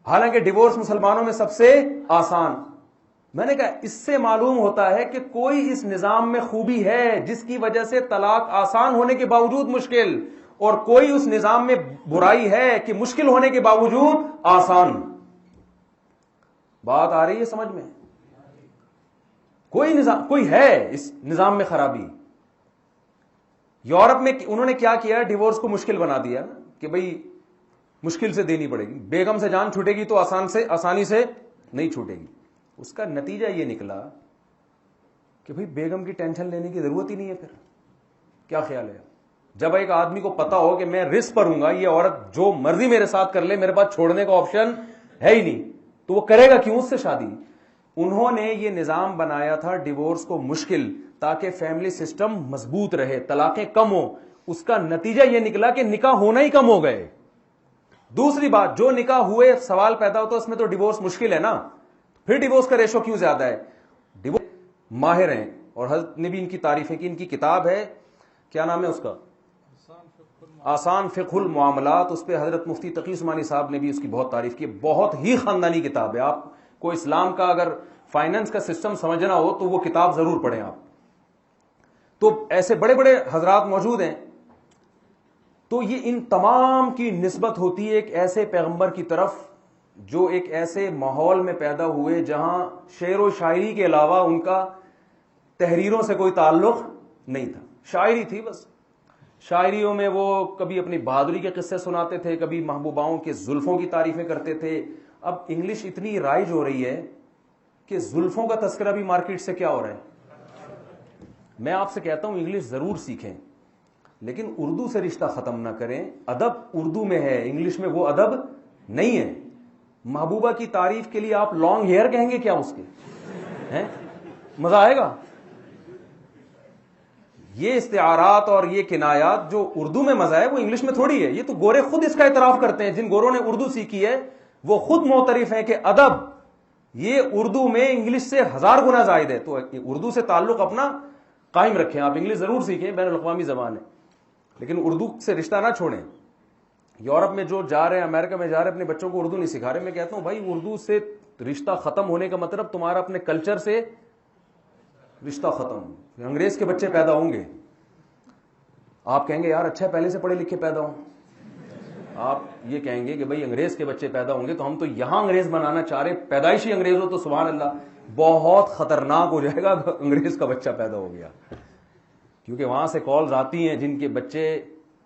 حالانکہ ڈیورس مسلمانوں میں سب سے آسان. میں نے کہا اس سے معلوم ہوتا ہے کہ کوئی اس نظام میں خوبی ہے جس کی وجہ سے طلاق آسان ہونے کے باوجود مشکل, اور کوئی اس نظام میں برائی ہے کہ مشکل ہونے کے باوجود آسان. بات آ رہی ہے سمجھ میں؟ کوئی ہے اس نظام میں خرابی. یورپ میں انہوں نے کیا کیا, ڈیورس کو مشکل بنا دیا کہ بھئی مشکل سے دینی پڑے گی, بیگم سے جان چھوٹے گی تو آسانی سے نہیں چھوٹے گی. اس کا نتیجہ یہ نکلا کہ بھئی بیگم کی ٹینشن لینے کی ضرورت ہی نہیں ہے. پھر کیا خیال ہے, جب ایک آدمی کو پتا ہو کہ میں رسک پر ہوں گا, یہ عورت جو مرضی میرے ساتھ کر لے, میرے پاس چھوڑنے کا آپشن ہے ہی نہیں, تو وہ کرے گا کیوں اس سے شادی؟ انہوں نے یہ نظام بنایا تھا ڈیورس کو مشکل تاکہ فیملی سسٹم مضبوط رہے, طلاقیں کم ہوں. اس کا نتیجہ یہ نکلا کہ نکاح ہونا ہی کم ہو گئے. دوسری بات, جو نکاح ہوئے سوال پیدا ہوتا ہے اس میں تو ڈیورس مشکل ہے نا, پھر ڈیورس کا ریشو کیوں زیادہ ہے؟ ڈیورس ماہر ہیں, اور حضرت نے بھی ان کی تعریفیں کی. ان کی کتاب ہے, کیا نام ہے اس کا, آسان فقہ المعاملات, اس پہ حضرت مفتی تقی عثمانی صاحب نے بھی اس کی بہت تعریف کی. بہت ہی خاندانی کتاب ہے. آپ کو اسلام کا اگر فائنانس کا سسٹم سمجھنا ہو تو وہ کتاب ضرور پڑھیں آپ. تو ایسے بڑے بڑے حضرات موجود ہیں. تو یہ ان تمام کی نسبت ہوتی ہے ایک ایسے پیغمبر کی طرف جو ایک ایسے ماحول میں پیدا ہوئے جہاں شعر و شاعری کے علاوہ ان کا تحریروں سے کوئی تعلق نہیں تھا. شاعری تھی بس. شاعریوں میں وہ کبھی اپنی بہادری کے قصے سناتے تھے, کبھی محبوباؤں کے زلفوں کی تعریفیں کرتے تھے. اب انگلش اتنی رائج ہو رہی ہے کہ زلفوں کا تذکرہ بھی مارکیٹ سے کیا ہو رہا ہے. میں آپ سے کہتا ہوں انگلش ضرور سیکھیں, لیکن اردو سے رشتہ ختم نہ کریں. ادب اردو میں ہے, انگلش میں وہ ادب نہیں ہے. محبوبہ کی تعریف کے لیے آپ لانگ ہیئر کہیں گے کیا اس کے ہیں؟ مزہ آئے گا. یہ استعارات اور یہ کنایات جو اردو میں مزہ ہے وہ انگلش میں تھوڑی ہے. یہ تو گورے خود اس کا اعتراف کرتے ہیں. جن گوروں نے اردو سیکھی ہے وہ خود معترف ہیں کہ ادب یہ اردو میں انگلش سے 1000 گنا زائد ہے. تو اردو سے تعلق اپنا قائم رکھیں. آپ انگلش ضرور سیکھیں, بین الاقوامی زبان ہے, لیکن اردو سے رشتہ نہ چھوڑیں. یورپ میں جو جا رہے ہیں, امریکہ میں جا رہے ہیں, اپنے بچوں کو اردو نہیں سکھا رہے. میں کہتا ہوں بھائی اردو سے رشتہ ختم ہونے کا مطلب تمہارا اپنے کلچر سے رشتہ ختم. انگریز کے بچے پیدا ہوں گے, آپ کہیں گے یار اچھا پہلے سے پڑھے لکھے پیدا ہوں. آپ یہ کہیں گے کہ بھائی انگریز کے بچے پیدا ہوں گے تو ہم تو یہاں انگریز بنانا چاہ رہے, پیدائشی انگریز ہو تو سبحان اللہ بہت خطرناک ہو جائے گا انگریز کا بچہ پیدا ہو گیا. کیونکہ وہاں سے کالز آتی ہیں جن کے بچے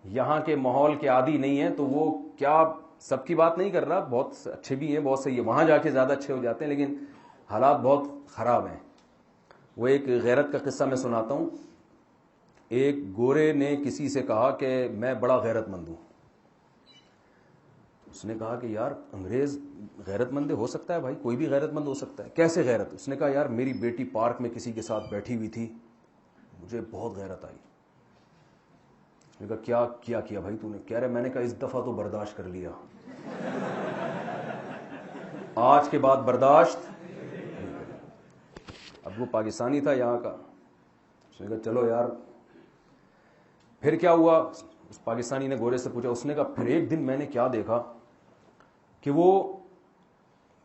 یہاں کے ماحول کے عادی نہیں ہیں, تو وہ کیا, سب کی بات نہیں کر رہا, بہت اچھے بھی ہیں, بہت صحیح ہے, وہاں جا کے زیادہ اچھے ہو جاتے ہیں, لیکن حالات بہت خراب ہیں. وہ ایک غیرت کا قصہ میں سناتا ہوں. ایک گورے نے کسی سے کہا کہ میں بڑا غیرت مند ہوں. اس نے کہا کہ یار انگریز غیرت مند ہو سکتا ہے بھائی, کوئی بھی غیرت مند ہو سکتا ہے. کیسے غیرت؟ اس نے کہا یار میری بیٹی پارک میں کسی کے ساتھ بیٹھی ہوئی تھی, مجھے بہت غیرت آئی. اس نے کہا کیا بھائی تو نے؟ کہہ رہے میں نے کہا اس دفعہ تو برداشت کر لیا, آج کے بعد برداشت. اب وہ پاکستانی تھا یہاں کا. اس نے کہا چلو یار. پھر کیا ہوا؟ اس پاکستانی نے گورے سے پوچھا. اس نے کہا پھر ایک دن میں نے کیا دیکھا کہ وہ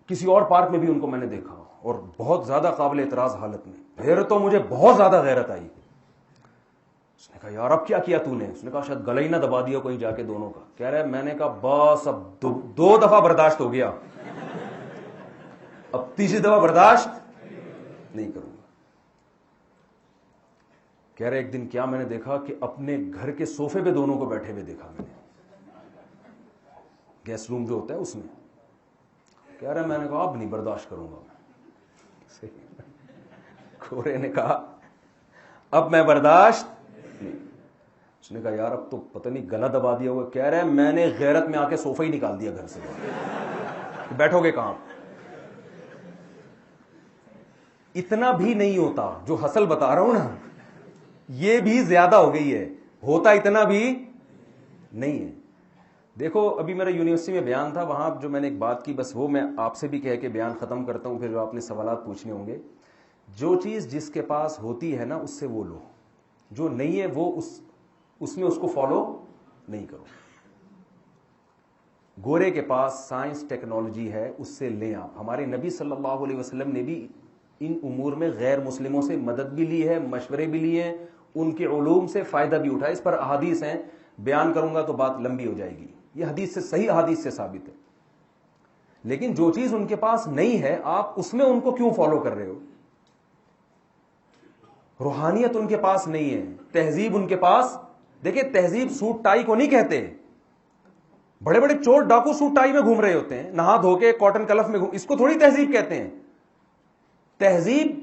کسی اور پارک میں بھی ان کو میں نے دیکھا, اور بہت زیادہ قابل اعتراض حالت میں. پھر تو مجھے بہت زیادہ غیرت آئی. اس نے کہا یار اب کیا تو نے؟ اس نے کہا شاید گلا ہی نہ دبا دیا کہیں جا کے دونوں کا. کہہ رہا ہے میں نے کہا بس اب 2 دفعہ برداشت ہو گیا, اب تیسری دفعہ برداشت نہیں کروں گا. کہہ رہے ایک دن کیا میں نے دیکھا کہ اپنے گھر کے صوفے پہ دونوں کو بیٹھے ہوئے دیکھا میں نے, گیسٹ روم جو ہوتا ہے اس میں. کہہ رہا ہے میں نے کہا اب نہیں برداشت کروں گا میں. گورے نے کہا اب میں برداشت نہیں. اس نے کہا یار اب تو پتہ نہیں گلا دبا دیا ہوا. کہہ رہا ہے میں نے غیرت میں آ کے صوفہ ہی نکال دیا گھر سے. بیٹھو گے کہاں؟ اتنا بھی نہیں ہوتا جو حاصل بتا رہا ہوں نا, یہ بھی زیادہ ہو گئی ہے. ہوتا اتنا بھی نہیں ہے. دیکھو ابھی میرا یونیورسٹی میں بیان تھا, وہاں جو میں نے ایک بات کی بس وہ میں آپ سے بھی کہہ کے بیان ختم کرتا ہوں, پھر جو آپ نے سوالات پوچھنے ہوں گے. جو چیز جس کے پاس ہوتی ہے نا اس سے وہ لو, جو نہیں ہے وہ اس میں اس کو فالو نہیں کرو. گورے کے پاس سائنس ٹیکنالوجی ہے, اس سے لیں آپ. ہمارے نبی صلی اللہ علیہ وسلم نے بھی ان امور میں غیر مسلموں سے مدد بھی لی ہے, مشورے بھی لیے ہیں, ان کے علوم سے فائدہ بھی اٹھا. اس پر احادیث ہیں, بیان کروں گا تو بات لمبی ہو جائے گی. یہ حدیث سے, صحیح حدیث سے ثابت ہے. لیکن جو چیز ان کے پاس نہیں ہے آپ اس میں ان کو کیوں فالو کر رہے ہو؟ روحانیت ان کے پاس نہیں ہے, تہذیب ان کے پاس. دیکھیں تہذیب سوٹ ٹائی کو نہیں کہتے. بڑے بڑے چور ڈاکو سوٹ ٹائی میں گھوم رہے ہوتے ہیں, نہا دھو کے کاٹن کلف میں اس کو تھوڑی تہذیب کہتے ہیں. تہذیب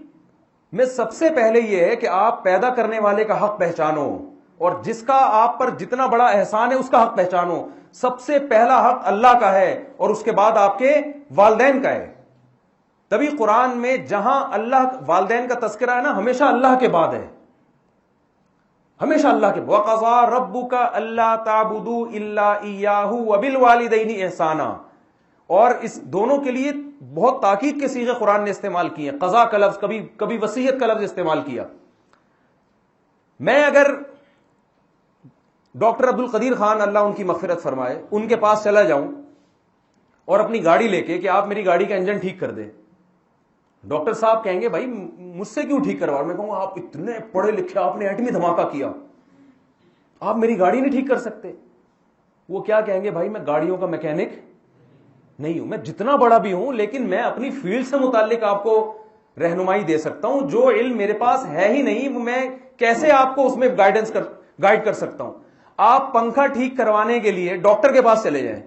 میں سب سے پہلے یہ ہے کہ آپ پیدا کرنے والے کا حق پہچانو, اور جس کا آپ پر جتنا بڑا احسان ہے اس کا حق پہچانو. سب سے پہلا حق اللہ کا ہے اور اس کے بعد آپ کے والدین کا ہے. تبھی قرآن میں جہاں اللہ والدین کا تذکرہ ہے نا, ہمیشہ اللہ کے بعد ہے, ہمیشہ اللہ کے. وَقَضَىٰ رَبُّكَ أَلَّا تَعْبُدُوا إِلَّا إِيَّاهُ وَبِالْوَالِدَيْنِ إِحْسَانًا. اور اس دونوں کے لیے بہت تاکید کے صیغے قرآن نے استعمال کیے ہیں. قضا کا لفظ, کبھی وصیت کا لفظ استعمال کیا. میں اگر ڈاکٹر عبد القدیر خان اللہ ان کی مغفرت فرمائے ان کے پاس چلا جاؤں اور اپنی گاڑی لے کے کہ آپ میری گاڑی کا انجن ٹھیک کر دیں, ڈاکٹر صاحب کہیں گے بھائی مجھ سے کیوں ٹھیک کروا. میں کہوں گا آپ اتنے پڑھے لکھے, آپ نے ایٹمی دھماکہ کیا, آپ میری گاڑی نہیں ٹھیک کر سکتے. وہ کیا کہیں گے, بھائی میں گاڑیوں کا میکینک نہیں ہوں, میں جتنا بڑا بھی ہوں لیکن میں اپنی فیلڈ سے متعلق آپ کو رہنمائی دے سکتا ہوں. جو علم میرے پاس ہے ہی نہیں وہ میں کیسے آپ کو اس میں گائیڈ کر سکتا ہوں. آپ پنکھا ٹھیک کروانے کے لیے ڈاکٹر کے پاس چلے جائیں.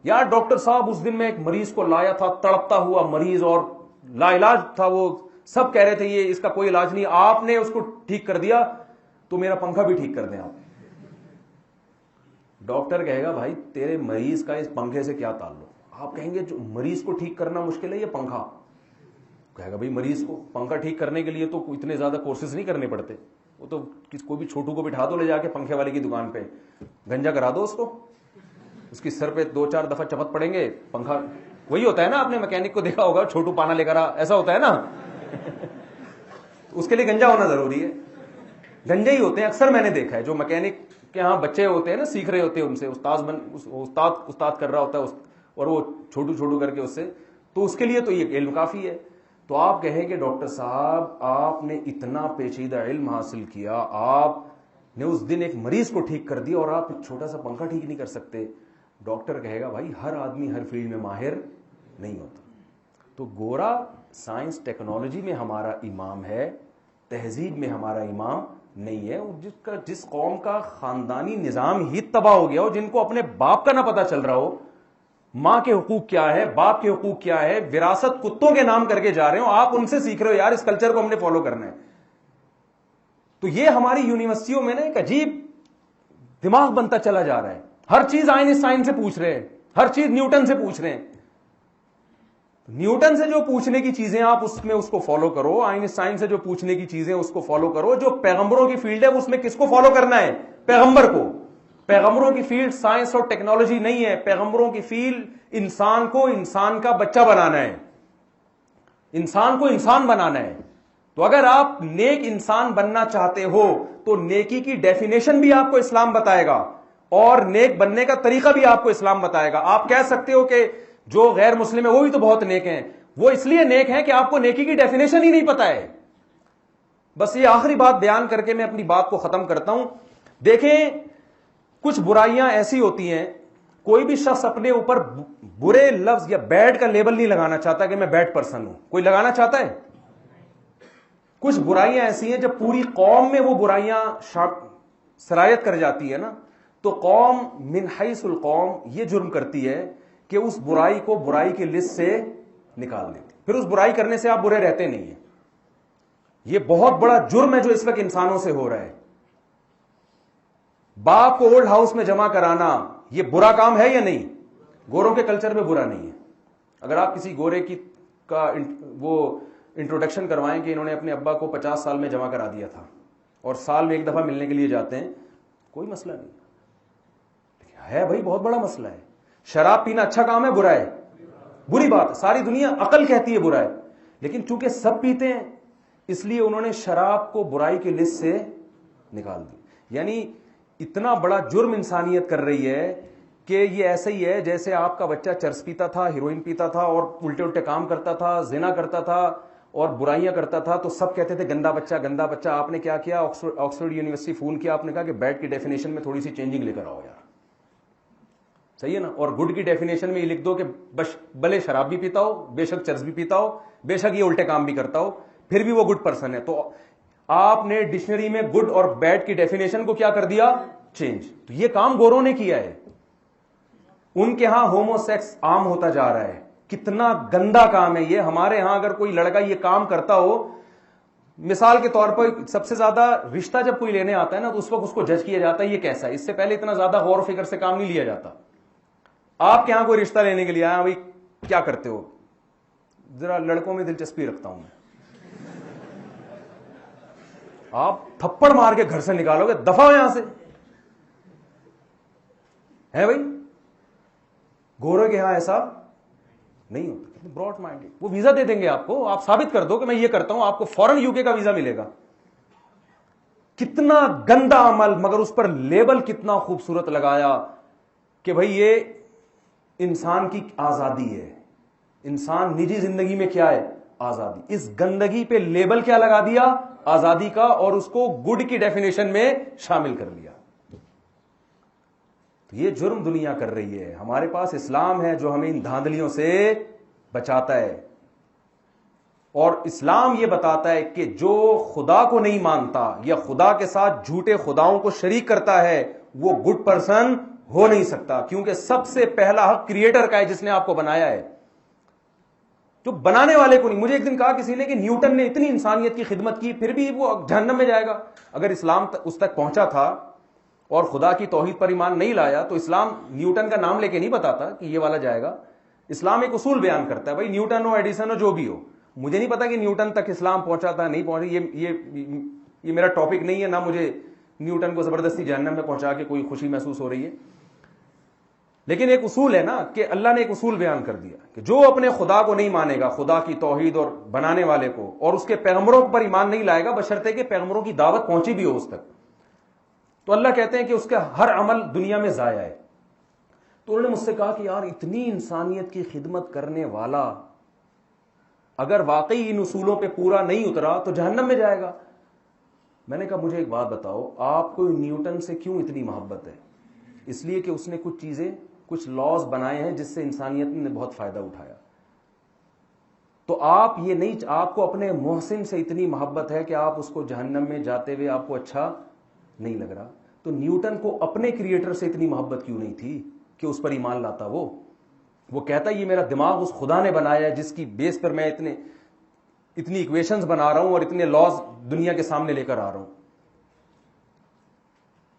یار ڈاکٹر صاحب اس دن میں ایک مریض کو لایا تھا, تڑپتا ہوا مریض اور لا علاج تھا, وہ سب کہہ رہے تھے یہ اس کا کوئی علاج نہیں, آپ نے اس کو ٹھیک کر دیا تو میرا پنکھا بھی ٹھیک کر دیں آپ. ڈاکٹر کہے گا بھائی تیرے مریض کا اس پنکھے سے کیا تعلق. آپ کہیں گے جو مریض کو ٹھیک کرنا مشکل ہے یہ پنکھا. کہے گا بھائی مریض کو پنکھا ٹھیک کرنے کے لیے تو اتنے زیادہ کورسز نہیں کرنے پڑتے, وہ تو کوئی بھی چھوٹو کو بٹھا دو لے جا کے پنکھے والے کی دکان پہ, گنجا کرا دو اس کو, اس کی سر پہ 2-4 دفعہ چپت پڑیں گے, پنکھا وہی ہوتا ہے نا, آپ نے میکینک کو دیکھا ہوگا چھوٹو پانا لے کر ایسا ہوتا ہے نا. اس کے لیے گنجا ہونا ضروری ہے, گنجے ہی ہوتے ہیں اکثر میں نے دیکھا ہے. جو میکینک کے ہاں بچے ہوتے ہیں نا سیکھ رہے ہوتے ہیں ان سے, استاد کر رہا ہوتا ہے اور وہ چھوٹو کر کے اس سے, تو اس کے لیے تو یہ علم کافی ہے. تو آپ کہیں کہ ڈاکٹر صاحب آپ نے اتنا پیچیدہ علم حاصل کیا, آپ نے اس دن ایک مریض کو ٹھیک کر دیا اور آپ ایک چھوٹا سا پنکھا ٹھیک نہیں کر سکتے. ڈاکٹر کہے گا بھائی ہر آدمی ہر فیلڈ میں ماہر نہیں ہوتا. تو گورا سائنس ٹیکنالوجی میں ہمارا امام ہے, تہذیب میں ہمارا امام نہیں ہے. جس قوم کا خاندانی نظام ہی تباہ ہو گیا ہو, جن کو اپنے باپ کا نہ پتا چل رہا ہو, ماں کے حقوق کیا ہے, باپ کے حقوق کیا ہے, وراثت کتوں کے نام کر کے جا رہے ہو, آپ ان سے سیکھ رہے ہو یار اس کلچر کو ہم نے فالو کرنا ہے. تو یہ ہماری یونیورسٹیوں میں نا ایک عجیب دماغ بنتا چلا جا رہا ہے. ہر چیز آئنسٹائن سے پوچھ رہے ہیں, ہر چیز نیوٹن سے پوچھ رہے ہیں. نیوٹن سے جو پوچھنے کی چیزیں آپ اس میں اس کو فالو کرو, آئنسٹائن سے جو پوچھنے کی چیزیں اس کو فالو کرو. جو پیغمبروں کی فیلڈ ہے اس میں کس کو فالو کرنا ہے؟ پیغمبر کو. پیغمبروں کی فیلڈ سائنس اور ٹیکنالوجی نہیں ہے, پیغمبروں کی فیلڈ انسان کو انسان کا بچہ بنانا ہے, انسان کو انسان بنانا ہے. تو اگر آپ نیک انسان بننا چاہتے ہو تو نیکی کی ڈیفینیشن بھی آپ کو اسلام بتائے گا اور نیک بننے کا طریقہ بھی آپ کو اسلام بتائے گا. آپ کہہ سکتے ہو کہ جو غیر مسلم ہے وہ بھی تو بہت نیک ہیں, وہ اس لیے نیک ہیں کہ آپ کو نیکی کی ڈیفینیشن ہی نہیں پتا ہے. بس یہ آخری بات بیان کر کے میں اپنی بات کو ختم کرتا ہوں. دیکھیں کچھ برائیاں ایسی ہوتی ہیں, کوئی بھی شخص اپنے اوپر برے لفظ یا بیڈ کا لیبل نہیں لگانا چاہتا کہ میں بیڈ پرسن ہوں. کوئی لگانا چاہتا ہے؟ کچھ برائیاں ایسی ہیں جب پوری قوم میں وہ برائیاں سرایت کر جاتی ہے نا, تو قوم من حیث القوم یہ جرم کرتی ہے کہ اس برائی کو برائی کی لسٹ سے نکال دیتی. پھر اس برائی کرنے سے آپ برے رہتے نہیں ہیں. یہ بہت بڑا جرم ہے جو اس وقت انسانوں سے ہو رہا ہے. باپ کو اولڈ ہاؤس میں جمع کرانا یہ برا کام ہے یا نہیں؟ گوروں کے کلچر میں برا نہیں ہے. اگر آپ کسی گورے کی کا وہ انٹروڈکشن کروائیں کہ انہوں نے اپنے ابا کو 50 سال میں جمع کرا دیا تھا اور سال میں ایک دفعہ ملنے کے لیے جاتے ہیں, کوئی مسئلہ نہیں ہے بھائی, بہت بڑا مسئلہ ہے. شراب پینا اچھا کام ہے برا ہے؟ بری بات ہے. ساری دنیا عقل کہتی ہے برا ہے, لیکن چونکہ سب پیتے ہیں اس لیے انہوں نے شراب کو برائی کی لسٹ سے نکال دی. یعنی اتنا بڑا جرم انسانیت کر رہی ہے کہ یہ ایسا ہی ہے جیسے آپ کا بچہ چرس پیتا تھا, ہیروئن پیتا تھا اور الٹے الٹے کام کرتا تھا, زنا کرتا تھا اور برائیاں کرتا تھا, تو سب کہتے تھے گندا بچہ گندا بچہ. آپ نے کیا کیا, آکسفورڈ یونیورسٹی فون کیا, آپ نے کہا کہ بیڈ کی ڈیفینیشن میں تھوڑی سی چینجنگ لے کر آؤ یار, صحیح ہے نا. اور گڈ کی ڈیفینیشن میں یہ لکھ دو کہ بھلے شراب بھی پیتا ہو, بے شک چرس بھی پیتا ہو, بے شک یہ الٹے کام بھی کرتا ہو, پھر بھی وہ گڈ پرسن ہے. تو آپ نے ڈکشنری میں گڈ اور بیڈ کی ڈیفینیشن کو کیا کر دیا, چینج. تو یہ کام گوروں نے کیا ہے. ان کے ہاں ہومو سیکس عام ہوتا جا رہا ہے. کتنا گندا کام ہے یہ. ہمارے ہاں اگر کوئی لڑکا یہ کام کرتا ہو, مثال کے طور پر سب سے زیادہ رشتہ جب کوئی لینے آتا ہے نا تو اس وقت اس کو جج کیا جاتا ہے یہ کیسا ہے. اس سے پہلے اتنا زیادہ غور و فکر سے کام نہیں لیا جاتا. آپ کے ہاں کوئی رشتہ لینے کے لیے آیا, بھائی کیا کرتے ہو, ذرا لڑکوں میں دلچسپی رکھتا ہوں میں, آپ تھپڑ مار کے گھر سے نکالو گے, دفع ہو یہاں سے, ہے بھائی. گوروں کے یہاں ایسا نہیں ہوتا, براڈ مائنڈیڈ. وہ ویزا دے دیں گے آپ کو, آپ ثابت کر دو کہ میں یہ کرتا ہوں, آپ کو فوراً UK کا ویزا ملے گا. کتنا گندا عمل, مگر اس پر لیبل کتنا خوبصورت لگایا کہ بھائی یہ انسان کی آزادی ہے. انسان نجی زندگی میں کیا ہے, آزادی. اس گندگی پہ لیبل کیا لگا دیا, آزادی کا, اور اس کو گڈ کی ڈیفینیشن میں شامل کر لیا. یہ جرم دنیا کر رہی ہے. ہمارے پاس اسلام ہے جو ہمیں ان دھاندلیوں سے بچاتا ہے, اور اسلام یہ بتاتا ہے کہ جو خدا کو نہیں مانتا یا خدا کے ساتھ جھوٹے خداؤں کو شریک کرتا ہے وہ گڈ پرسن ہو نہیں سکتا, کیونکہ سب سے پہلا حق کریٹر کا ہے جس نے آپ کو بنایا ہے, جو بنانے والے کو نہیں. مجھے ایک دن کہا کسی نے کہ نیوٹن نے اتنی انسانیت کی خدمت کی پھر بھی وہ جہنم میں جائے گا. اگر اسلام اس تک پہنچا تھا اور خدا کی توحید پر ایمان نہیں لایا تو اسلام نیوٹن کا نام لے کے نہیں بتاتا کہ یہ والا جائے گا. اسلام ایک اصول بیان کرتا ہے, بھائی نیوٹن ہو, ایڈیسن ہو, جو بھی ہو. مجھے نہیں پتا کہ نیوٹن تک اسلام پہنچا تھا نہیں پہنچا, یہ میرا ٹاپک نہیں ہے, نہ مجھے نیوٹن کو زبردستی جہنم میں پہنچا کے کوئی خوشی محسوس ہو رہی ہے. لیکن ایک اصول ہے نا کہ اللہ نے ایک اصول بیان کر دیا کہ جو اپنے خدا کو نہیں مانے گا, خدا کی توحید اور بنانے والے کو, اور اس کے پیغمبروں پر ایمان نہیں لائے گا بشرطے کہ پیغمبروں کی دعوت پہنچی بھی ہو اس تک, تو اللہ کہتے ہیں کہ اس کا ہر عمل دنیا میں ضائع ہے. تو انہوں نے مجھ سے کہا کہ یار اتنی انسانیت کی خدمت کرنے والا اگر واقعی ان اصولوں پہ پورا نہیں اترا تو جہنم میں جائے گا. میں نے کہا مجھے ایک بات بتاؤ, آپ کو نیوٹن سے کیوں اتنی محبت ہے؟ اس لیے کہ اس نے کچھ چیزیں, کچھ لاز بنائے ہیں جس سے انسانیت نے بہت فائدہ اٹھایا. تو آپ یہ نہیں, آپ کو اپنے محسن سے اتنی محبت ہے کہ آپ اس کو جہنم میں جاتے ہوئے آپ کو اچھا نہیں لگ رہا. تو نیوٹن کو اپنے کریٹر سے اتنی محبت کیوں نہیں تھی کہ اس پر ایمان لاتا؟ وہ کہتا یہ میرا دماغ اس خدا نے بنایا ہے جس کی بیس پر میں اتنی ایکویشنز بنا رہا ہوں اور اتنے لاز دنیا کے سامنے لے کر آ رہا ہوں.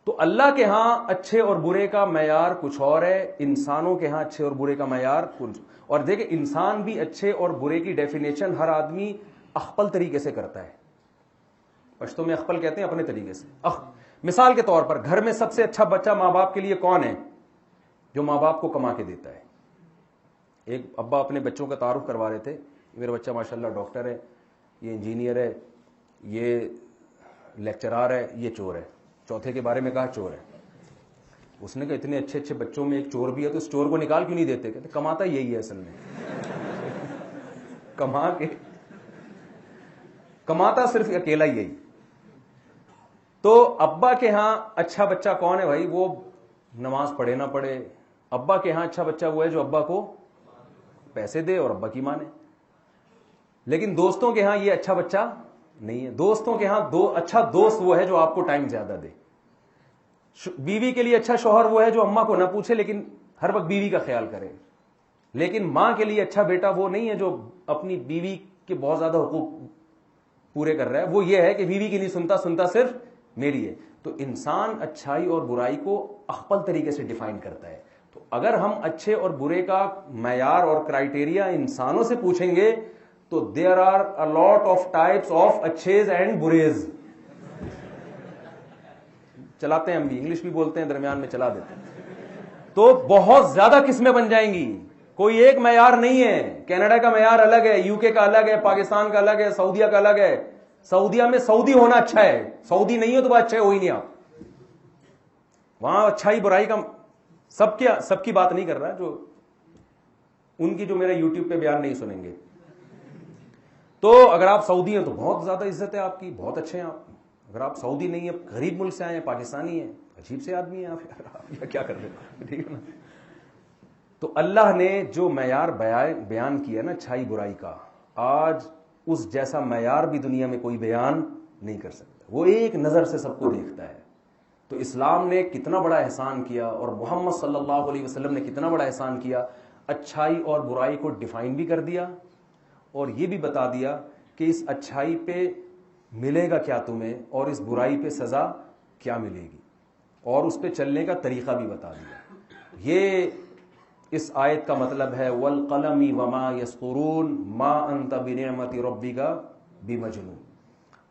تو اللہ کے ہاں اچھے اور برے کا معیار کچھ اور ہے, انسانوں کے ہاں اچھے اور برے کا معیار کچھ. اور دیکھیں انسان بھی اچھے اور برے کی ڈیفینیشن ہر آدمی اخپل طریقے سے کرتا ہے. پشتوں میں اخپل کہتے ہیں اپنے طریقے سے. مثال کے طور پر گھر میں سب سے اچھا بچہ ماں باپ کے لیے کون ہے؟ جو ماں باپ کو کما کے دیتا ہے. ایک ابا اپنے بچوں کا تعارف کروا رہے تھے, میرا بچہ ماشاءاللہ ڈاکٹر ہے, یہ انجینئر ہے, یہ لیکچرار ہے, یہ چور ہے. چوتھے کے بارے میں کہا چور ہے. اس نے کہا اتنے اچھے اچھے بچوں میں ایک چور بھی ہے تو اس چور کو نکال کیوں نہیں دیتے؟ کہتے کماتا یہی ہے اصل میں, کماتا صرف اکیلا یہی. تو ابا کے ہاں اچھا بچہ کون ہے بھائی؟ وہ نماز پڑھے نہ پڑھے, ابا کے ہاں اچھا بچہ وہ ہے جو ابا کو پیسے دے اور ابا کی مانے. لیکن دوستوں کے ہاں یہ اچھا بچہ نہیں ہے. دوستوں کے ہاں اچھا دوست وہ ہے جو آپ کو ٹائم زیادہ دے. بیوی کے لیے اچھا شوہر وہ ہے جو اماں کو نہ پوچھے لیکن ہر وقت بیوی کا خیال کرے. لیکن ماں کے لیے اچھا بیٹا وہ نہیں ہے جو اپنی بیوی کے بہت زیادہ حقوق پورے کر رہا ہے. وہ یہ ہے کہ بیوی کی نہیں سنتا, سنتا صرف میری ہے. تو انسان اچھائی اور برائی کو اخپل طریقے سے ڈیفائن کرتا ہے. تو اگر ہم اچھے اور برے کا معیار اور کرائٹیریا انسانوں سے پوچھیں گے تو there are a lot of types of itches and breeze. چلاتے ہیں ہم بھی, انگلش بھی بولتے ہیں, درمیان میں چلا دیتے ہیں. تو بہت زیادہ قسمیں بن جائیں گی, کوئی ایک معیار نہیں ہے. کینیڈا کا معیار الگ ہے, یو کے کا الگ ہے, پاکستان کا الگ ہے, سعودیہ کا الگ ہے. سعودیہ میں سعودی ہونا اچھا ہے, سعودی نہیں ہو تو بات اچھے ہو ہی نہیں آپ. وہاں اچھائی برائی کا سب کی بات نہیں کر رہا, جو ان کی جو میرا یوٹیوب پہ بیان نہیں سنیں گے. تو اگر آپ سعودی ہیں تو بہت زیادہ عزت ہے آپ کی, بہت اچھے ہیں آپ. اگر آپ سعودی نہیں ہیں, غریب ملک سے آئے ہیں, پاکستانی ہیں, عجیب سے آدمی ہیں آپ, کیا کر رہے ہیں, ٹھیک ہے نا. تو اللہ نے جو معیار بیان کیا نا اچھائی برائی کا, آج اس جیسا معیار بھی دنیا میں کوئی بیان نہیں کر سکتا. وہ ایک نظر سے سب کو دیکھتا ہے. تو اسلام نے کتنا بڑا احسان کیا, اور محمد صلی اللہ علیہ وسلم نے کتنا بڑا احسان کیا. اچھائی اور برائی کو ڈیفائن بھی کر دیا, اور یہ بھی بتا دیا کہ اس اچھائی پہ ملے گا کیا تمہیں, اور اس برائی پہ سزا کیا ملے گی, اور اس پہ چلنے کا طریقہ بھی بتا دیا. یہ اس آیت کا مطلب ہے والقلم وما یسطرون ما انت بنعمت ربک بمجنون.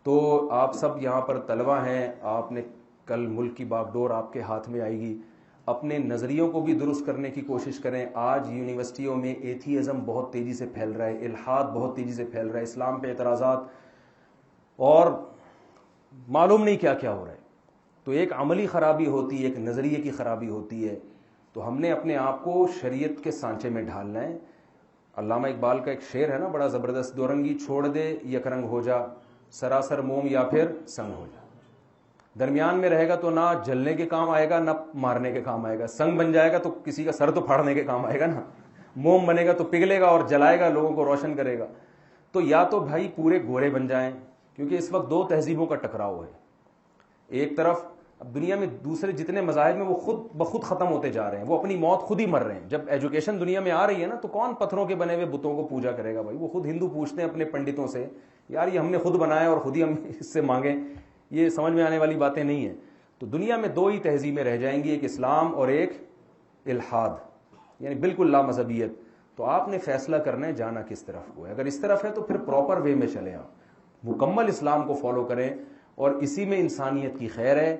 تو آپ سب یہاں پر طلبہ ہیں, آپ نے کل ملک کی باغ ڈور آپ کے ہاتھ میں آئے گی. اپنے نظریوں کو بھی درست کرنے کی کوشش کریں. آج یونیورسٹیوں میں ایتھیزم بہت تیزی سے پھیل رہا ہے, الحاد بہت تیزی سے پھیل رہا ہے, اسلام پہ اعتراضات, اور معلوم نہیں کیا کیا ہو رہا ہے. تو ایک عملی خرابی ہوتی ہے, ایک نظریے کی خرابی ہوتی ہے. تو ہم نے اپنے آپ کو شریعت کے سانچے میں ڈھالنا ہے. علامہ اقبال کا ایک شعر ہے نا بڑا زبردست, دو رنگی چھوڑ دے یک رنگ ہو جا, سراسر موم یا پھر سنگ ہو جا. درمیان میں رہے گا تو نہ جلنے کے کام آئے گا نہ مارنے کے کام آئے گا. سنگ بن جائے گا تو کسی کا سر تو پھاڑنے کے کام آئے گا نا. موم بنے گا تو پگھلے گا اور جلائے گا, لوگوں کو روشن کرے گا. تو یا تو بھائی پورے گورے بن جائیں, کیونکہ اس وقت دو تہذیبوں کا ٹکراؤ ہے. ایک طرف اب دنیا میں دوسرے جتنے مذاہب میں وہ خود بخود ختم ہوتے جا رہے ہیں, وہ اپنی موت خود ہی مر رہے ہیں. جب ایجوکیشن دنیا میں آ رہی ہے نا, تو کون پتھروں کے بنے ہوئے بتوں کو پوجا کرے گا بھائی. وہ خود ہندو پوچھتے ہیں اپنے پنڈتوں سے, یار یہ ہم نے خود بنایا اور خود ہی ہم اس سے مانگیں, یہ سمجھ میں آنے والی باتیں نہیں ہیں. تو دنیا میں دو ہی تہذیبیں رہ جائیں گی, ایک اسلام اور ایک الحاد, یعنی بالکل لامذہبیت. تو آپ نے فیصلہ کرنا ہے جانا کس طرف کو ہے. اگر اس طرف ہے تو پھر پراپر وے میں چلیں, آپ مکمل اسلام کو فالو کریں, اور اسی میں انسانیت کی خیر ہے.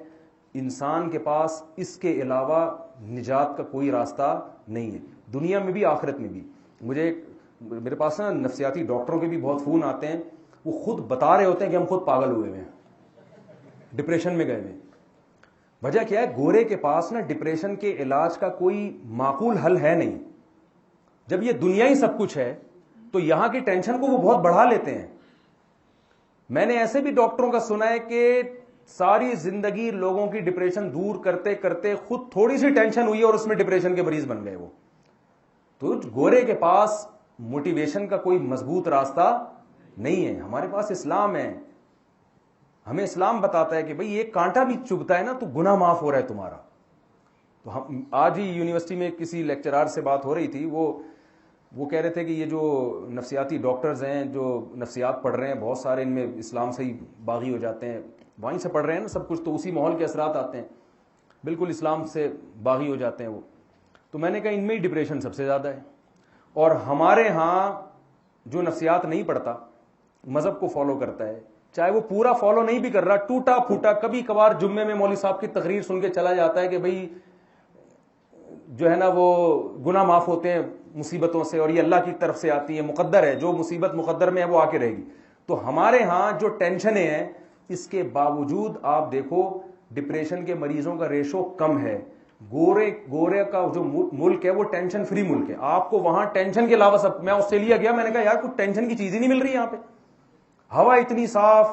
انسان کے پاس اس کے علاوہ نجات کا کوئی راستہ نہیں ہے, دنیا میں بھی آخرت میں بھی. میرے پاس نا نفسیاتی ڈاکٹروں کے بھی بہت فون آتے ہیں, وہ خود بتا رہے ہوتے ہیں کہ ہم خود پاگل ہوئے ہیں, ڈپریشن میں گئے ہوئے. وجہ کیا ہے, گورے کے پاس نا ڈپریشن کے علاج کا کوئی معقول حل ہے نہیں. جب یہ دنیا ہی سب کچھ ہے تو یہاں کی ٹینشن کو وہ بہت بڑھا لیتے ہیں. میں نے ایسے بھی ڈاکٹروں کا سنا ہے کہ ساری زندگی لوگوں کی ڈپریشن دور کرتے کرتے خود تھوڑی سی ٹینشن ہوئی اور اس میں ڈپریشن کے مریض بن گئے وہ. تو گورے کے پاس موٹیویشن کا کوئی مضبوط راستہ نہیں ہے. ہمارے پاس اسلام ہے, ہمیں اسلام بتاتا ہے کہ بھئی ایک کانٹا بھی چبھتا ہے نا تو گناہ معاف ہو رہا ہے تمہارا. تو ہم آج ہی یونیورسٹی میں کسی لیکچرار سے بات ہو رہی تھی, وہ کہہ رہے تھے کہ یہ جو نفسیاتی ڈاکٹرز ہیں جو نفسیات پڑھ رہے ہیں, بہت سارے ان میں اسلام سے ہی باغی ہو جاتے ہیں, وہیں سے پڑھ رہے ہیں نا سب کچھ, تو اسی ماحول کے اثرات آتے ہیں, بالکل اسلام سے باغی ہو جاتے ہیں وہ. تو میں نے کہا ان میں ہی ڈپریشن سب سے زیادہ ہے. اور ہمارے ہاں جو نفسیات نہیں پڑھتا, مذہب کو فالو کرتا ہے, چاہے وہ پورا فالو نہیں بھی کر رہا, ٹوٹا پھوٹا کبھی کبھار جمعے میں مولوی صاحب کی تقریر سن کے چلا جاتا ہے کہ بھئی جو ہے نا وہ گناہ معاف ہوتے ہیں مصیبتوں سے, اور یہ اللہ کی طرف سے آتی ہے, مقدر ہے, جو مصیبت مقدر میں ہے وہ آ کے رہے گی. تو ہمارے ہاں جو ٹینشنیں ہیں, اس کے باوجود آپ دیکھو ڈپریشن کے مریضوں کا ریشو کم ہے. گورے کا جو ملک ہے وہ ٹینشن فری ملک ہے. آپ کو وہاں ٹینشن کے علاوہ سب, میں آسٹریلیا گیا, میں نے کہا یار کچھ ٹینشن کی چیز ہی نہیں مل رہی یہاں پہ. ہوا اتنی صاف,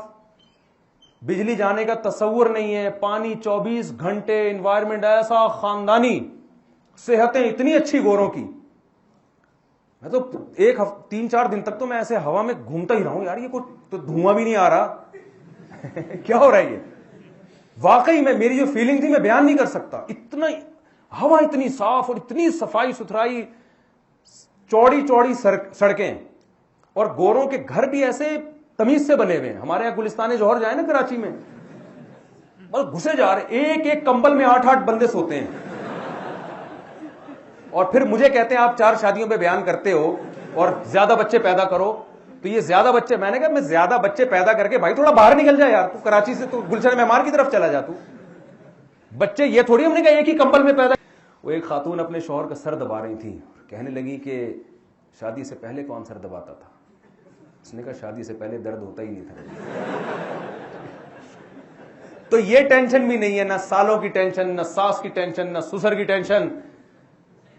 بجلی جانے کا تصور نہیں ہے, پانی 24 گھنٹے, انوائرمنٹ ایسا خاندانی, صحتیں اتنی اچھی گوروں کی. میں تو 3-4 دن تک تو میں ایسے ہوا میں گھومتا ہی رہا ہوں, یار یہ کوئی تو دھواں بھی نہیں آ رہا کیا ہو رہا ہے یہ. واقعی میں میری جو فیلنگ تھی میں بیان نہیں کر سکتا. اتنا ہوا اتنی صاف اور اتنی صفائی ستھرائی, چوڑی چوڑی سڑکیں, اور گوروں کے گھر بھی ایسے تمیز سے بنے ہوئے ہیں. ہمارے یہاں گلستان جوہر جائے نا کراچی میں, بس گھسے جا رہے، ایک ایک کمبل میں 8-8 بندے سوتے ہیں، اور پھر مجھے کہتے ہیں آپ 4 شادیوں پہ بیان کرتے ہو اور زیادہ بچے پیدا کرو. تو یہ زیادہ بچے، میں نے کہا میں زیادہ بچے پیدا کر کے، بھائی تھوڑا باہر نکل جائے یار، تو کراچی سے تو گلشن معمار کی طرف چلا جا. تو بچے یہ تھوڑی ہم نے کہا ایک ہی کمبل میں پیدا. وہ ایک خاتون اپنے شوہر کا سر دبا رہی تھی، کہنے لگی کہ شادی سے پہلے کون سر دباتا تھا؟ اس نے کہا شادی سے پہلے درد ہوتا ہی نہیں تھا. تو یہ ٹینشن بھی نہیں ہے، نہ سالوں کی ٹینشن، نہ ساس کی ٹینشن، نہ سسر کی ٹینشن.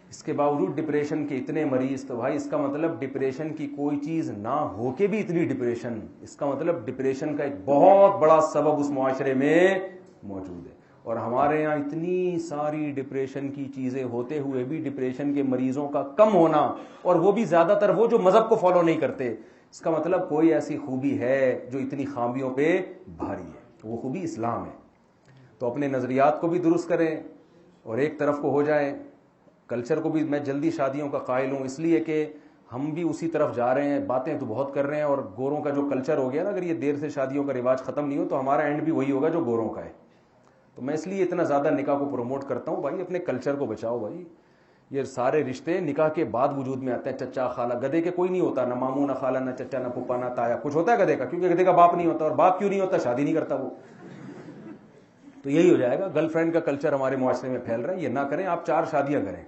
اس کے باوجود ڈپریشن کے اتنے مریض. تو بھائی اس کا مطلب ڈپریشن کی کوئی چیز نہ ہو کے بھی اتنی ڈپریشن، اس کا مطلب ڈپریشن کا ایک بہت بڑا سبب اس معاشرے میں موجود ہے. اور ہمارے یہاں اتنی ساری ڈپریشن کی چیزیں ہوتے ہوئے بھی ڈپریشن کے مریضوں کا کم ہونا، اور وہ بھی زیادہ تر وہ جو مذہب کو فالو نہیں کرتے. اس کا مطلب کوئی ایسی خوبی ہے جو اتنی خامیوں پہ بھاری ہے، وہ خوبی اسلام ہے. تو اپنے نظریات کو بھی درست کریں اور ایک طرف کو ہو جائیں. کلچر کو بھی میں جلدی شادیوں کا قائل ہوں، اس لیے کہ ہم بھی اسی طرف جا رہے ہیں. باتیں تو بہت کر رہے ہیں، اور گوروں کا جو کلچر ہو گیا نا، اگر یہ دیر سے شادیوں کا رواج ختم نہیں ہو تو ہمارا اینڈ بھی وہی ہوگا جو گوروں کا ہے. تو میں اس لیے اتنا زیادہ نکاح کو پروموٹ کرتا ہوں. بھائی اپنے کلچر کو بچاؤ. بھائی یہ سارے رشتے نکاح کے بعد وجود میں آتے ہیں. چچا خالہ، گدھے کے کوئی نہیں ہوتا، نہ ماموں نہ خالہ نہ چچا نہ پھپھا نہ تایا. کچھ ہوتا ہے گدھے کا، کیونکہ گدھے کا باپ نہیں ہوتا. اور باپ کیوں نہیں ہوتا؟ شادی نہیں کرتا وہ. تو یہی ہو جائے گا. گرل فرینڈ کا کلچر ہمارے معاشرے میں پھیل رہا ہے. یہ نہ کریں. آپ 4 شادیاں کریں،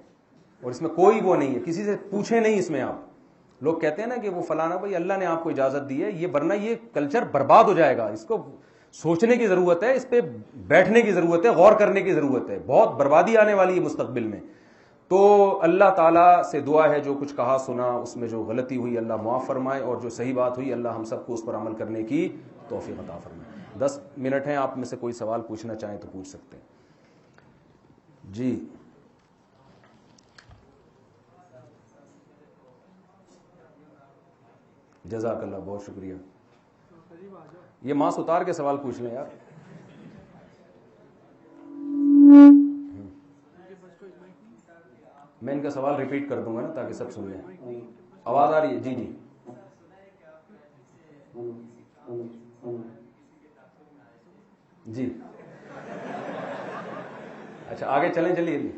اور اس میں کوئی وہ نہیں ہے، کسی سے پوچھیں نہیں. اس میں آپ لوگ کہتے ہیں نا کہ وہ فلانا، بھائی اللہ نے آپ کو اجازت دی ہے یہ، ورنہ یہ کلچر برباد ہو جائے گا. اس کو سوچنے کی ضرورت ہے، اس پہ بیٹھنے کی ضرورت ہے، غور کرنے کی ضرورت ہے. بہت بربادی آنے والی ہے مستقبل میں. تو اللہ تعالیٰ سے دعا ہے جو کچھ کہا سنا اس میں جو غلطی ہوئی اللہ معاف فرمائے، اور جو صحیح بات ہوئی اللہ ہم سب کو اس پر عمل کرنے کی توفیق عطا فرمائے. 10 منٹ ہیں، آپ میں سے کوئی سوال پوچھنا چاہیں تو پوچھ سکتے ہیں. جی جزاک اللہ، بہت شکریہ. یہ ماسک اتار کے سوال پوچھ لیں یار. میں ان کا سوال ریپیٹ کر دوں گا نا تاکہ سب سن لیں. آواز آ رہی ہے؟ جی جی. جی اچھا آگے چلیں. چلیے.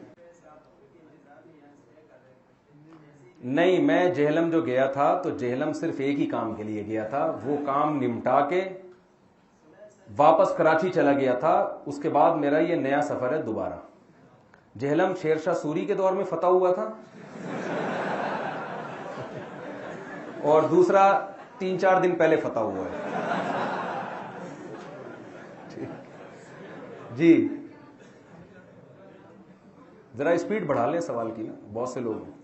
نہیں، میں جہلم جو گیا تھا تو جہلم صرف ایک ہی کام کے لیے گیا تھا. وہ کام نمٹا کے واپس کراچی چلا گیا تھا. اس کے بعد میرا یہ نیا سفر ہے دوبارہ. جہلم شیر شاہ سوری کے دور میں فتح ہوا تھا، اور دوسرا 3-4 دن پہلے فتح ہوا ہے. جی ذرا اسپیڈ بڑھا لیں سوال کی نا، بہت سے لوگ ہیں.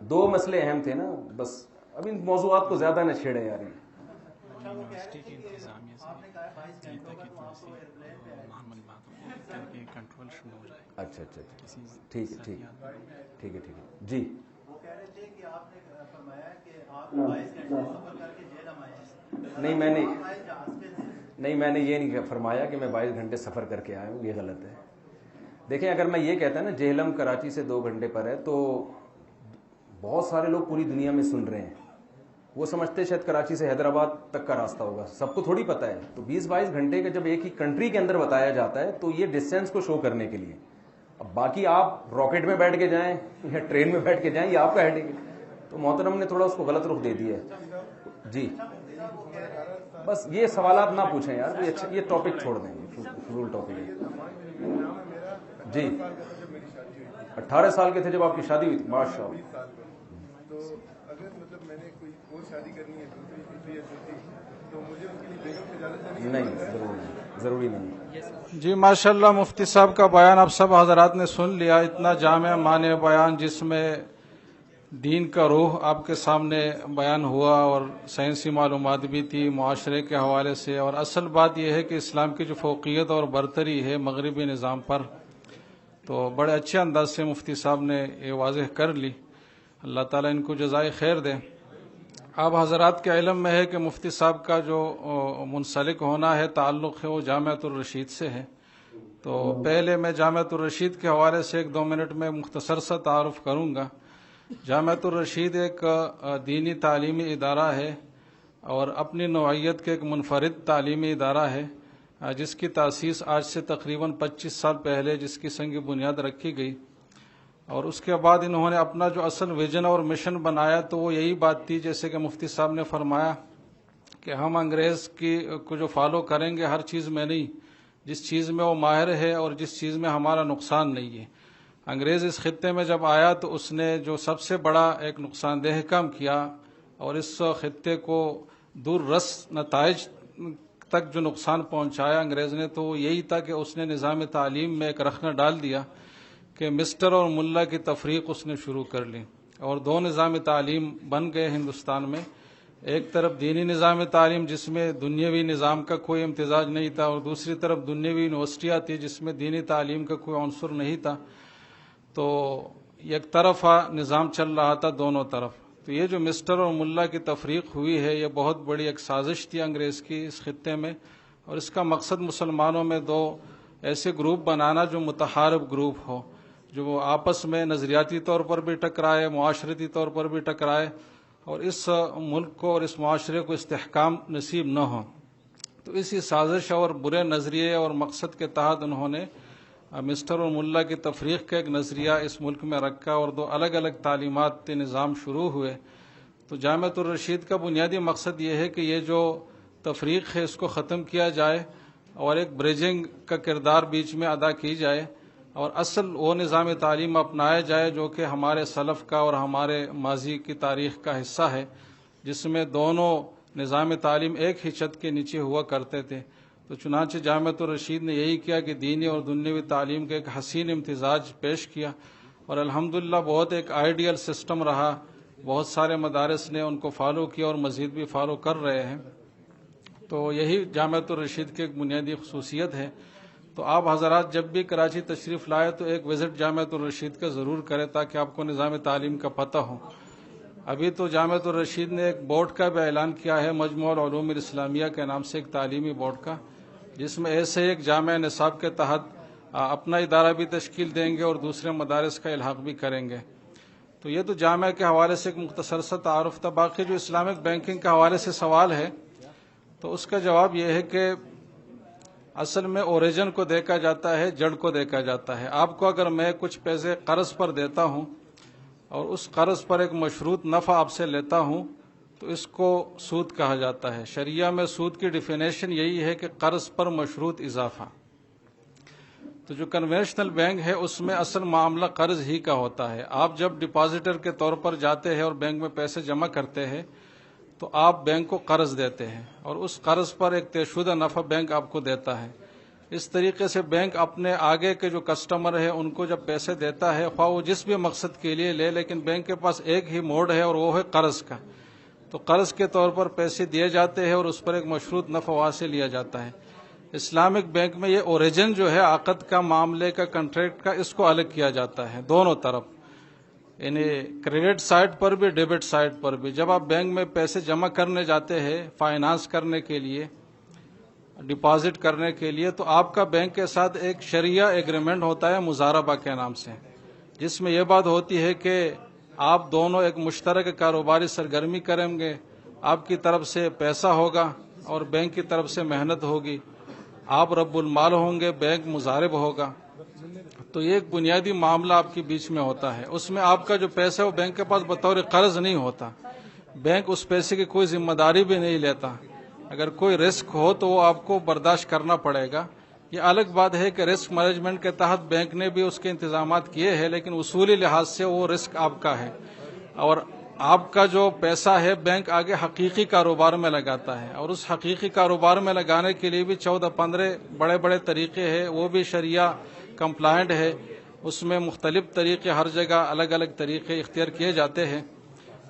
دو مسئلے اہم تھے نا بس. اب ان موضوعات کو زیادہ نہ چھیڑیں یار. اچھا اچھا ٹھیک ہے ٹھیک ہے. جی نہیں میں نے یہ نہیں فرمایا کہ میں 22 گھنٹے سفر کر کے آیا ہوں، یہ غلط ہے. دیکھیں اگر میں یہ کہتا نا جہلم کراچی سے 2 گھنٹے پر ہے، تو بہت سارے لوگ پوری دنیا میں سن رہے ہیں. وہ سمجھتے شاید کراچی سے حیدرآباد تک کا راستہ ہوگا. سب کو تھوڑی پتہ ہے. تو 20-22 گھنٹے کا جب ایک ہی کنٹری کے اندر بتایا جاتا ہے تو یہ ڈسٹینس کو شو کرنے کے لیے. اب باقی آپ راکٹ میں بیٹھ کے جائیں یا ٹرین میں بیٹھ کے جائیں، یہ آپ کا ہیڈنگ ہے. تو محترم نے تھوڑا اس کو غلط رخ دے دیا ہے. جی بس یہ سوالات نہ پوچھیں یار، یہ ٹاپک چھوڑ دیں، فضول ٹاپک ہے. جی 18 سال کے تھے جب آپ کی شادی ہوئی تھی؟ ماشاء اللہ. تو اگر مطلب میں نے کوئی اور شادی کرنی ہے دوسری تیسری یا چوتھی، تو مجھے اس کے لیے بیگم سے اجازت نہیں؟ ضروری نہیں. جی ماشاءاللہ مفتی صاحب کا بیان آپ سب حضرات نے سن لیا. اتنا جامع معنی بیان جس میں دین کا روح آپ کے سامنے بیان ہوا، اور سائنسی معلومات بھی تھی معاشرے کے حوالے سے. اور اصل بات یہ ہے کہ اسلام کی جو فوقیت اور برتری ہے مغربی نظام پر، تو بڑے اچھے انداز سے مفتی صاحب نے یہ واضح کر لی. اللہ تعالیٰ ان کو جزائے خیر دے. آپ حضرات کے علم میں ہے کہ مفتی صاحب کا جو منسلک ہونا ہے، تعلق ہے، وہ جامعۃ الرشید سے ہے. تو پہلے میں جامعۃ الرشید کے حوالے سے 1-2 منٹ میں مختصر سا تعارف کروں گا۔ جامعۃ الرشید ایک دینی تعلیمی ادارہ ہے اور اپنی نوعیت کے ایک منفرد تعلیمی ادارہ ہے، جس کی تاسیس آج سے تقریباً 25 سال پہلے جس کی سنگ بنیاد رکھی گئی، اور اس کے بعد انہوں نے اپنا جو اصل ویژن اور مشن بنایا تو وہ یہی بات تھی، جیسے کہ مفتی صاحب نے فرمایا کہ ہم انگریز کو جو فالو کریں گے ہر چیز میں نہیں، جس چیز میں وہ ماہر ہے اور جس چیز میں ہمارا نقصان نہیں ہے۔ انگریز اس خطے میں جب آیا تو اس نے جو سب سے بڑا ایک نقصان دہ کام کیا اور اس خطے کو دور رس نتائج تک جو نقصان پہنچایا انگریز نے، تو وہ یہی تھا کہ اس نے نظام تعلیم میں ایک رخنہ ڈال دیا کہ مسٹر اور ملا کی تفریق اس نے شروع کر لی، اور 2 نظام تعلیم بن گئے ہندوستان میں۔ ایک طرف دینی نظام تعلیم جس میں دنیاوی نظام کا کوئی امتزاج نہیں تھا، اور دوسری طرف دنیاوی یونیورسٹیاں تھی جس میں دینی تعلیم کا کوئی عنصر نہیں تھا، تو ایک طرفہ نظام چل رہا تھا دونوں طرف۔ تو یہ جو مسٹر اور ملا کی تفریق ہوئی ہے، یہ بہت بڑی ایک سازش تھی انگریز کی اس خطے میں، اور اس کا مقصد مسلمانوں میں 2 ایسے گروپ بنانا جو متحارب گروپ ہو، جو وہ آپس میں نظریاتی طور پر بھی ٹکرائے، معاشرتی طور پر بھی ٹکرائے، اور اس ملک کو اور اس معاشرے کو استحکام نصیب نہ ہو۔ تو اسی سازش اور برے نظریے اور مقصد کے تحت انہوں نے مسٹر اور ملا کی تفریق کا ایک نظریہ اس ملک میں رکھا، اور 2 الگ الگ تعلیمات نظام شروع ہوئے۔ تو جامعۃ الرشید کا بنیادی مقصد یہ ہے کہ یہ جو تفریق ہے اس کو ختم کیا جائے اور ایک بریجنگ کا کردار بیچ میں ادا کی جائے، اور اصل وہ نظام تعلیم اپنایا جائے جو کہ ہمارے سلف کا اور ہمارے ماضی کی تاریخ کا حصہ ہے، جس میں دونوں نظام تعلیم ایک ہی چھت کے نیچے ہوا کرتے تھے۔ تو چنانچہ جامعۃ الرشید نے یہی کیا کہ دینی اور دنیاوی تعلیم کا ایک حسین امتزاج پیش کیا، اور الحمدللہ بہت ایک آئیڈیل سسٹم رہا، بہت سارے مدارس نے ان کو فالو کیا اور مزید بھی فالو کر رہے ہیں۔ تو یہی جامعۃ الرشید کی ایک بنیادی خصوصیت ہے۔ تو آپ حضرات جب بھی کراچی تشریف لائے تو ایک وزٹ جامعۃ الرشید کا ضرور کریں تاکہ آپ کو نظام تعلیم کا پتہ ہو۔ ابھی تو جامعۃ الرشید نے ایک بورڈ کا بھی اعلان کیا ہے، مجموع العلوم الاسلامیہ کے نام سے ایک تعلیمی بورڈ کا، جس میں ایسے ایک جامعہ نصاب کے تحت اپنا ادارہ بھی تشکیل دیں گے اور دوسرے مدارس کا الحاق بھی کریں گے۔ تو یہ تو جامعہ کے حوالے سے ایک مختصر سا تعارف تھا۔ باقی جو اسلامک بینکنگ کے حوالے سے سوال ہے تو اس کا جواب یہ ہے کہ اصل میں اوریجن کو دیکھا جاتا ہے، جڑ کو دیکھا جاتا ہے۔ آپ کو اگر میں کچھ پیسے قرض پر دیتا ہوں اور اس قرض پر ایک مشروط نفع آپ سے لیتا ہوں تو اس کو سود کہا جاتا ہے۔ شریعہ میں سود کی ڈیفینیشن یہی ہے کہ قرض پر مشروط اضافہ۔ تو جو کنونشنل بینک ہے اس میں اصل معاملہ قرض ہی کا ہوتا ہے۔ آپ جب ڈپازیٹر کے طور پر جاتے ہیں اور بینک میں پیسے جمع کرتے ہیں تو آپ بینک کو قرض دیتے ہیں، اور اس قرض پر ایک طے شدہ نفع بینک آپ کو دیتا ہے۔ اس طریقے سے بینک اپنے آگے کے جو کسٹمر ہے ان کو جب پیسے دیتا ہے، خواہ وہ جس بھی مقصد کے لیے لے، لیکن بینک کے پاس ایک ہی موڈ ہے اور وہ ہے قرض کا۔ تو قرض کے طور پر پیسے دیے جاتے ہیں اور اس پر ایک مشروط نفع وہاں سے لیا جاتا ہے۔ اسلامک بینک میں یہ اوریجن جو ہے عقد کا، معاملے کا، کنٹریکٹ کا، اس کو الگ کیا جاتا ہے دونوں طرف، یعنی کریڈٹ سائٹ پر بھی، ڈیبٹ سائٹ پر بھی۔ جب آپ بینک میں پیسے جمع کرنے جاتے ہیں فائنانس کرنے کے لیے، ڈپازٹ کرنے کے لیے، تو آپ کا بینک کے ساتھ ایک شرعیہ ایگریمنٹ ہوتا ہے مضاربہ کے نام سے، جس میں یہ بات ہوتی ہے کہ آپ دونوں ایک مشترک کاروباری سرگرمی کریں گے، آپ کی طرف سے پیسہ ہوگا اور بینک کی طرف سے محنت ہوگی، آپ رب المال ہوں گے، بینک مضارب ہوگا۔ تو یہ ایک بنیادی معاملہ آپ کے بیچ میں ہوتا ہے۔ اس میں آپ کا جو پیسہ ہے وہ بینک کے پاس بطور قرض نہیں ہوتا، بینک اس پیسے کی کوئی ذمہ داری بھی نہیں لیتا۔ اگر کوئی رسک ہو تو وہ آپ کو برداشت کرنا پڑے گا۔ یہ الگ بات ہے کہ رسک مینجمنٹ کے تحت بینک نے بھی اس کے انتظامات کیے ہیں، لیکن اصولی لحاظ سے وہ رسک آپ کا ہے، اور آپ کا جو پیسہ ہے بینک آگے حقیقی کاروبار میں لگاتا ہے، اور اس حقیقی کاروبار میں لگانے کے لیے بھی 14-15 بڑے بڑے طریقے ہیں، وہ بھی شریعہ کمپلائنٹ ہے۔ اس میں مختلف طریقے، ہر جگہ الگ الگ طریقے اختیار کیے جاتے ہیں،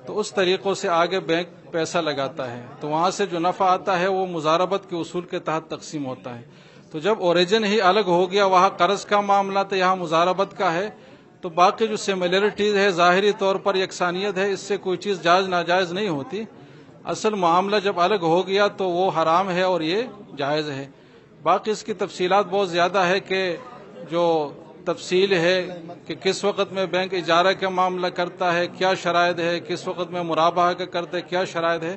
تو اس طریقوں سے آگے بینک پیسہ لگاتا ہے، تو وہاں سے جو نفع آتا ہے وہ مضاربت کے اصول کے تحت تقسیم ہوتا ہے۔ تو جب اوریجن ہی الگ ہو گیا، وہاں قرض کا معاملہ تو یہاں مضاربت کا ہے، تو باقی جو سملیرٹیز ہے، ظاہری طور پر یکسانیت ہے، اس سے کوئی چیز جائز ناجائز نہیں ہوتی۔ اصل معاملہ جب الگ ہو گیا تو وہ حرام ہے اور یہ جائز ہے۔ باقی اس کی تفصیلات بہت زیادہ ہے کہ جو تفصیل ہے کہ کس وقت میں بینک اجارہ کا معاملہ کرتا ہے، کیا شرائط ہے، کس وقت میں مرابحہ کا کرتا ہے، کیا شرائط ہے،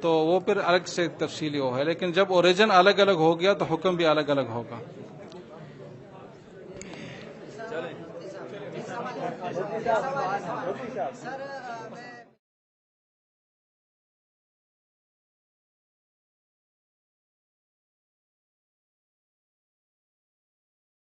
تو وہ پھر الگ سے تفصیلی وہ ہے، لیکن جب اوریجن الگ الگ ہو گیا تو حکم بھی الگ الگ ہوگا۔ سر